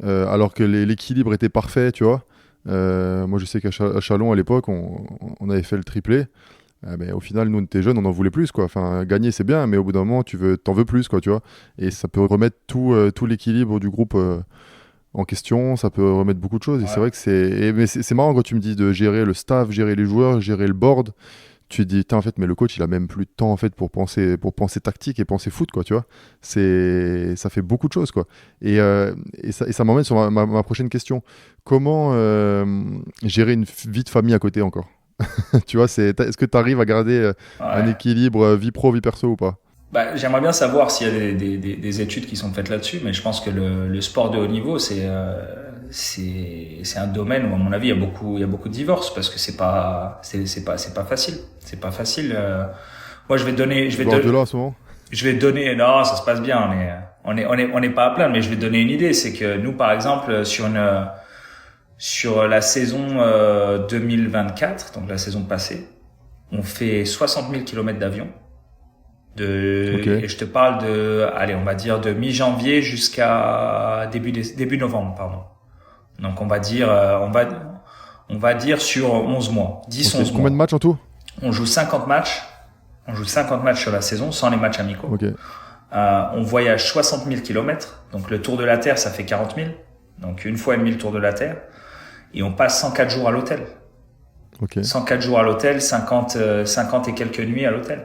Speaker 1: alors que l'équilibre était parfait, tu vois. Moi, je sais qu'à Chalon, à l'époque, on avait fait le triplé. Au final, nous, on était jeunes, on en voulait plus, quoi. Enfin, gagner, c'est bien, mais au bout d'un moment, t'en veux plus, quoi, tu vois. Et ça peut remettre tout l'équilibre du groupe en question, ça peut remettre beaucoup de choses. Et c'est vrai que mais c'est marrant quand tu me dis de gérer le staff, gérer les joueurs, gérer le board. Tu te dis, en fait, mais le coach, il a même plus de temps, en fait, pour penser tactique et penser foot, quoi, tu vois. Ça fait beaucoup de choses, quoi. Et ça m'emmène sur ma prochaine question. Comment gérer une vie de famille à côté encore? Tu vois, est-ce que tu arrives à garder un équilibre vie pro, vie perso ou pas?
Speaker 2: J'aimerais bien savoir s'il y a des études qui sont faites là-dessus, mais je pense que le sport de haut niveau, c'est un domaine où, à mon avis, il y a beaucoup de divorces parce que c'est pas facile. C'est pas facile. Moi, je vais donner, non, ça se passe bien. On est pas à plaindre, mais je vais te donner une idée. C'est que nous, par exemple, sur la saison 2024, donc la saison passée, on fait 60 000 km d'avion. Et je te parle on va dire de mi-janvier jusqu'à début novembre, pardon. Donc on va dire sur 11 mois, 11 mois.
Speaker 1: Combien de matchs en tout?
Speaker 2: On joue 50 matchs. On joue 50 matchs sur la saison, sans les matchs amicaux. On voyage 60 000 km. Donc le tour de la Terre, ça fait 40 000. Donc 1,5 fois le tour de la Terre. Et on passe 104 jours à l'hôtel. 104 jours à l'hôtel, 50 et quelques nuits à l'hôtel.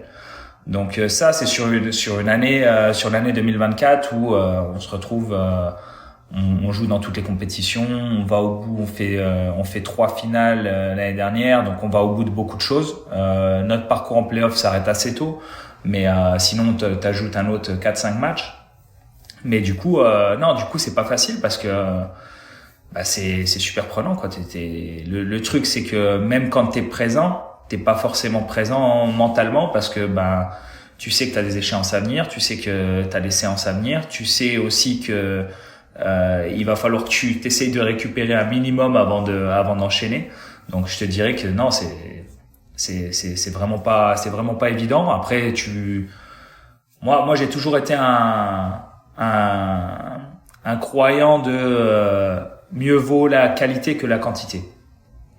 Speaker 2: Donc ça, c'est sur une année, sur l'année 2024 où on se retrouve, on joue dans toutes les compétitions, on va au bout, on fait 3 finales l'année dernière, donc on va au bout de beaucoup de choses. Notre parcours en play-off s'arrête assez tôt, mais sinon t'ajoutes un autre 4-5 matchs. Mais du coup c'est pas facile parce que c'est super prenant, quoi. Le truc, c'est que même quand t'es présent, t'es pas forcément présent mentalement parce que tu sais que t'as des échéances à venir, tu sais que t'as des séances à venir, tu sais aussi que il va falloir que tu t'essayes de récupérer un minimum avant d'enchaîner. Donc je te dirais que non, c'est vraiment pas évident. Après moi j'ai toujours été un croyant de mieux vaut la qualité que la quantité.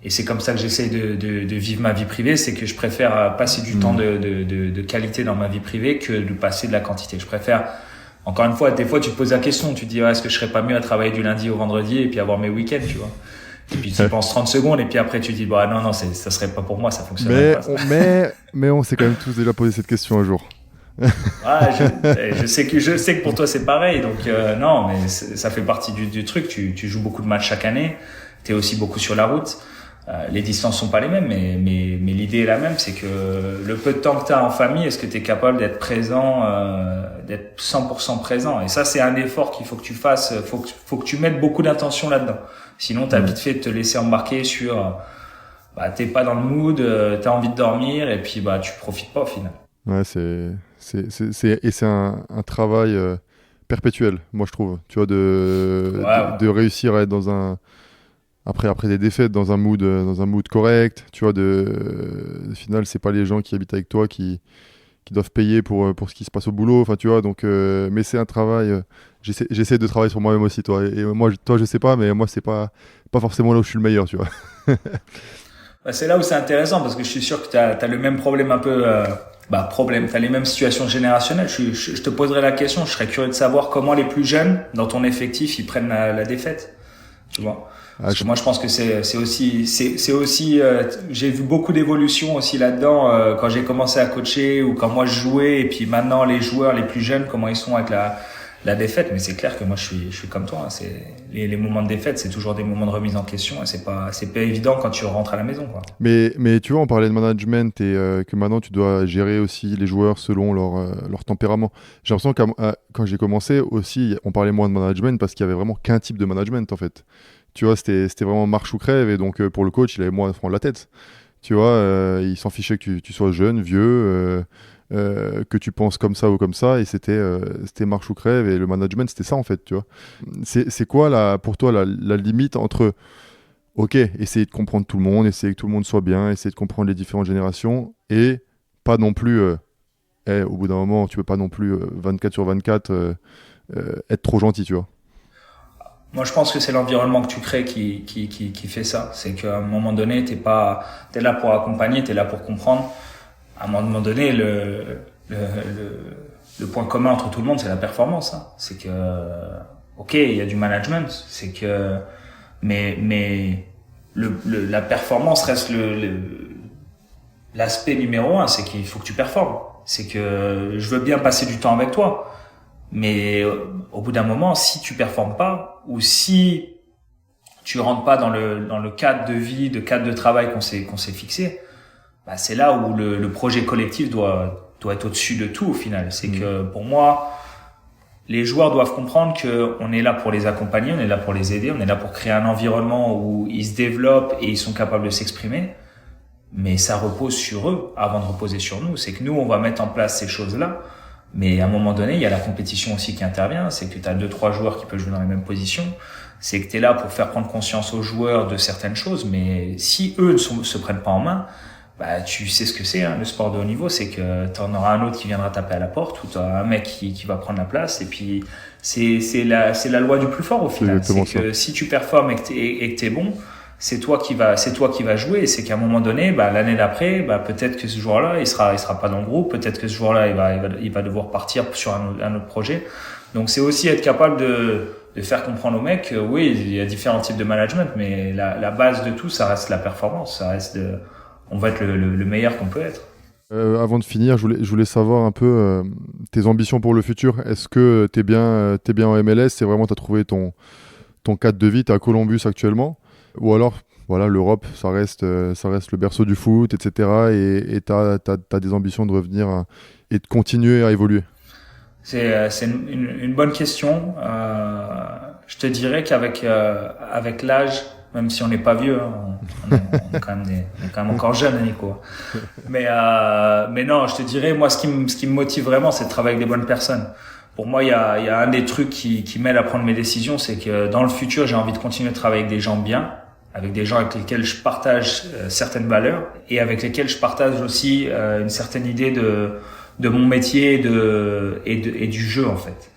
Speaker 2: Et c'est comme ça que j'essaie de vivre ma vie privée, c'est que je préfère passer du temps de qualité dans ma vie privée que de passer de la quantité. Je préfère, encore une fois, des fois tu te poses la question, tu te dis est-ce que je serais pas mieux à travailler du lundi au vendredi et puis avoir mes week-ends, tu vois. Et puis tu y penses 30 secondes et puis après tu te dis non, ça serait pas pour moi, ça fonctionnerait pas.
Speaker 1: Mais on s'est quand même tous déjà posé cette question un jour.
Speaker 2: Je sais que pour toi c'est pareil, donc non, mais ça fait partie du truc. Tu joues beaucoup de matchs chaque année, t'es aussi beaucoup sur la route. Les distances sont pas les mêmes, mais l'idée est la même, c'est que le peu de temps que tu as en famille, est-ce que tu es capable d'être présent, d'être 100% présent? Et ça, c'est un effort qu'il faut que tu fasses. Faut que tu mettes beaucoup d'intention là-dedans. Sinon, t'as vite fait de te laisser embarquer sur, t'es pas dans le mood, t'as envie de dormir, et puis tu profites pas au final.
Speaker 1: Ouais, c'est un travail perpétuel, moi je trouve. Tu vois, de réussir à être dans un après des défaites dans un mood correct. Tu vois, au final, c'est pas les gens qui habitent avec toi qui doivent payer pour ce qui se passe au boulot. Enfin, tu vois, donc mais c'est un travail. J'essaie de travailler sur moi-même aussi, toi. Et moi, toi, je sais pas, mais moi, c'est pas forcément là où je suis le meilleur, tu vois.
Speaker 2: C'est là où c'est intéressant parce que je suis sûr que t'as le même problème un peu. T'as les mêmes situations générationnelles. Je te poserai la question. Je serais curieux de savoir comment les plus jeunes dans ton effectif ils prennent la défaite. Tu vois. Parce que moi, je pense que c'est aussi. J'ai vu beaucoup d'évolution aussi là-dedans quand j'ai commencé à coacher ou quand moi je jouais et puis maintenant les joueurs les plus jeunes comment ils sont avec la défaite. Mais c'est clair que moi je suis comme toi. Hein. C'est les moments de défaite, c'est toujours des moments de remise en question et c'est pas évident quand tu rentres à la maison, quoi.
Speaker 1: Mais tu vois, on parlait de management et que maintenant tu dois gérer aussi les joueurs selon leur tempérament. J'ai l'impression que quand j'ai commencé aussi, on parlait moins de management parce qu'il y avait vraiment qu'un type de management en fait. Tu vois, c'était vraiment marche ou crève et donc pour le coach, il avait moins à se prendre la tête. Tu vois, il s'en fichait que tu sois jeune, vieux, que tu penses comme ça ou comme ça et c'était marche ou crève et le management, c'était ça en fait, tu vois. C'est quoi pour toi la limite entre ok, essayer de comprendre tout le monde, essayer que tout le monde soit bien, essayer de comprendre les différentes générations et pas non plus au bout d'un moment, tu peux pas non plus 24 sur 24 être trop gentil, tu vois.
Speaker 2: Moi, je pense que c'est l'environnement que tu crées qui fait ça. C'est qu'à un moment donné, t'es là pour accompagner, t'es là pour comprendre. À un moment donné, le point commun entre tout le monde, c'est la performance. Hein. C'est que, ok, il y a du management, c'est que, mais la performance reste l'aspect numéro un. C'est qu'il faut que tu performes. C'est que je veux bien passer du temps avec toi. Mais au bout d'un moment, si tu performes pas ou si tu rentres pas dans le cadre de vie, de cadre de travail qu'on s'est fixé, c'est là où le projet collectif doit être au-dessus de tout au final. C'est que pour moi, les joueurs doivent comprendre que on est là pour les accompagner, on est là pour les aider, on est là pour créer un environnement où ils se développent et ils sont capables de s'exprimer. Mais ça repose sur eux avant de reposer sur nous. C'est que nous, on va mettre en place ces choses-là. Mais à un moment donné, il y a la compétition aussi qui intervient. C'est que tu as 2-3 joueurs qui peuvent jouer dans les mêmes positions. C'est que tu es là pour faire prendre conscience aux joueurs de certaines choses. Mais si eux ne se prennent pas en main, tu sais ce que c'est, hein, le sport de haut niveau. C'est que tu en auras un autre qui viendra taper à la porte ou tu as un mec qui va prendre la place. Et puis, c'est la loi du plus fort au final. C'est que si tu performes et que tu es bon, c'est toi qui va jouer et c'est qu'à un moment donné l'année d'après peut-être que ce joueur-là il sera pas dans le groupe, peut-être que ce joueur-là il va devoir partir sur un autre projet. Donc c'est aussi être capable de faire comprendre aux mecs que oui, il y a différents types de management, mais la base de tout ça reste la performance, ça reste on va être le meilleur qu'on peut être.
Speaker 1: Avant de finir, je voulais savoir un peu tes ambitions pour le futur. Est-ce que t'es bien en MLS, c'est vraiment t'as trouvé ton cadre de vie, t'es à Columbus actuellement? Ou alors, voilà, l'Europe, ça reste le berceau du foot, etc. Et t'as des ambitions de revenir et de continuer à évoluer?
Speaker 2: C'est une bonne question. Je te dirais qu'avec l'âge, même si on n'est pas vieux, hein, on est quand même encore jeunes, Nico. Mais non, je te dirais, moi, ce qui me motive vraiment, c'est de travailler avec des bonnes personnes. Pour moi, il y a un des trucs qui m'aide à prendre mes décisions, c'est que dans le futur, j'ai envie de continuer de travailler avec des gens bien, avec des gens avec lesquels je partage certaines valeurs et avec lesquels je partage aussi une certaine idée de mon métier et du jeu en fait.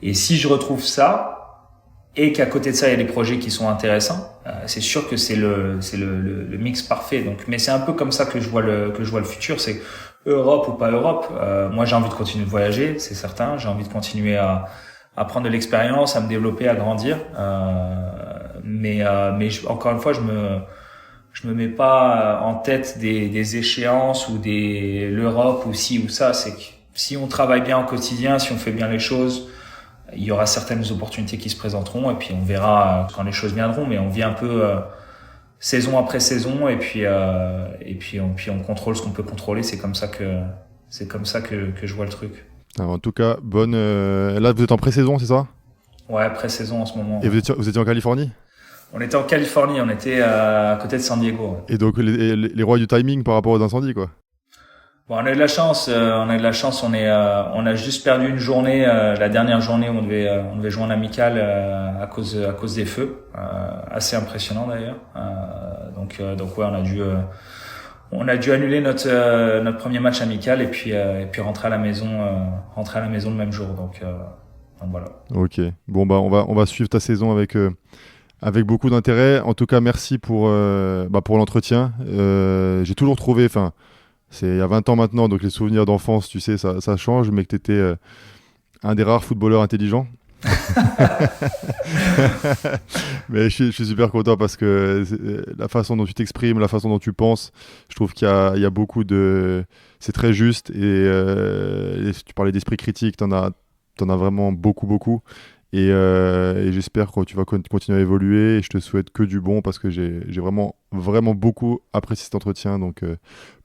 Speaker 2: Et si je retrouve ça et qu'à côté de ça il y a des projets qui sont intéressants, c'est sûr que c'est le mix parfait. Donc, mais c'est un peu comme ça que je vois le futur. C'est Europe ou pas Europe. Moi, j'ai envie de continuer de voyager, c'est certain. J'ai envie de continuer à prendre de l'expérience, à me développer, à grandir. Mais encore une fois, je me mets pas en tête des échéances ou l'Europe ou ci ou ça. C'est que si on travaille bien au quotidien, si on fait bien les choses, il y aura certaines opportunités qui se présenteront et puis on verra quand les choses viendront. Mais on vit un peu saison après saison, et puis on contrôle ce qu'on peut contrôler. C'est comme ça que je vois le truc.
Speaker 1: Alors, en tout cas, là, vous êtes en pré-saison, c'est ça?
Speaker 2: Ouais, pré-saison en ce moment.
Speaker 1: Et vous étiez en Californie?
Speaker 2: On était en Californie, on était à côté de San Diego. Ouais.
Speaker 1: Et donc les rois du timing par rapport aux incendies, quoi.
Speaker 2: Bon, on a eu de la chance. On a juste perdu une journée, la dernière journée où on devait jouer en amical à cause des feux. Assez impressionnant d'ailleurs. Donc ouais, on a dû annuler notre premier match amical et puis rentrer à la maison le même jour. Donc voilà.
Speaker 1: Ok. Bon bah on va suivre ta saison avec beaucoup d'intérêt. En tout cas, merci pour l'entretien. J'ai toujours trouvé, c'est il y a 20 ans maintenant, donc les souvenirs d'enfance, tu sais, ça change, mais que tu étais un des rares footballeurs intelligents. Mais je suis super content parce que la façon dont tu t'exprimes, la façon dont tu penses, je trouve qu'il y a beaucoup de... C'est très juste et tu parlais d'esprit critique, t'en as vraiment beaucoup. Et j'espère que tu vas continuer à évoluer et je te souhaite que du bon parce que j'ai vraiment beaucoup apprécié cet entretien, donc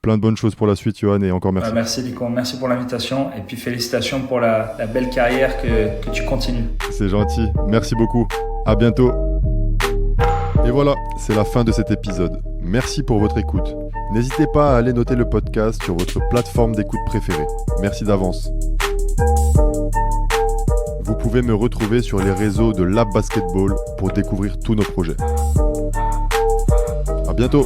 Speaker 1: plein de bonnes choses pour la suite, Johan, et encore merci.
Speaker 2: Merci Nico, merci pour l'invitation et puis félicitations pour la belle carrière que tu continues.
Speaker 1: C'est gentil, merci beaucoup, à bientôt. Et voilà, c'est la fin de cet épisode. Merci pour votre écoute. N'hésitez pas à aller noter le podcast sur votre plateforme d'écoute préférée. Merci d'avance. Vous pouvez me retrouver sur les réseaux de Lab Basketball pour découvrir tous nos projets. À bientôt!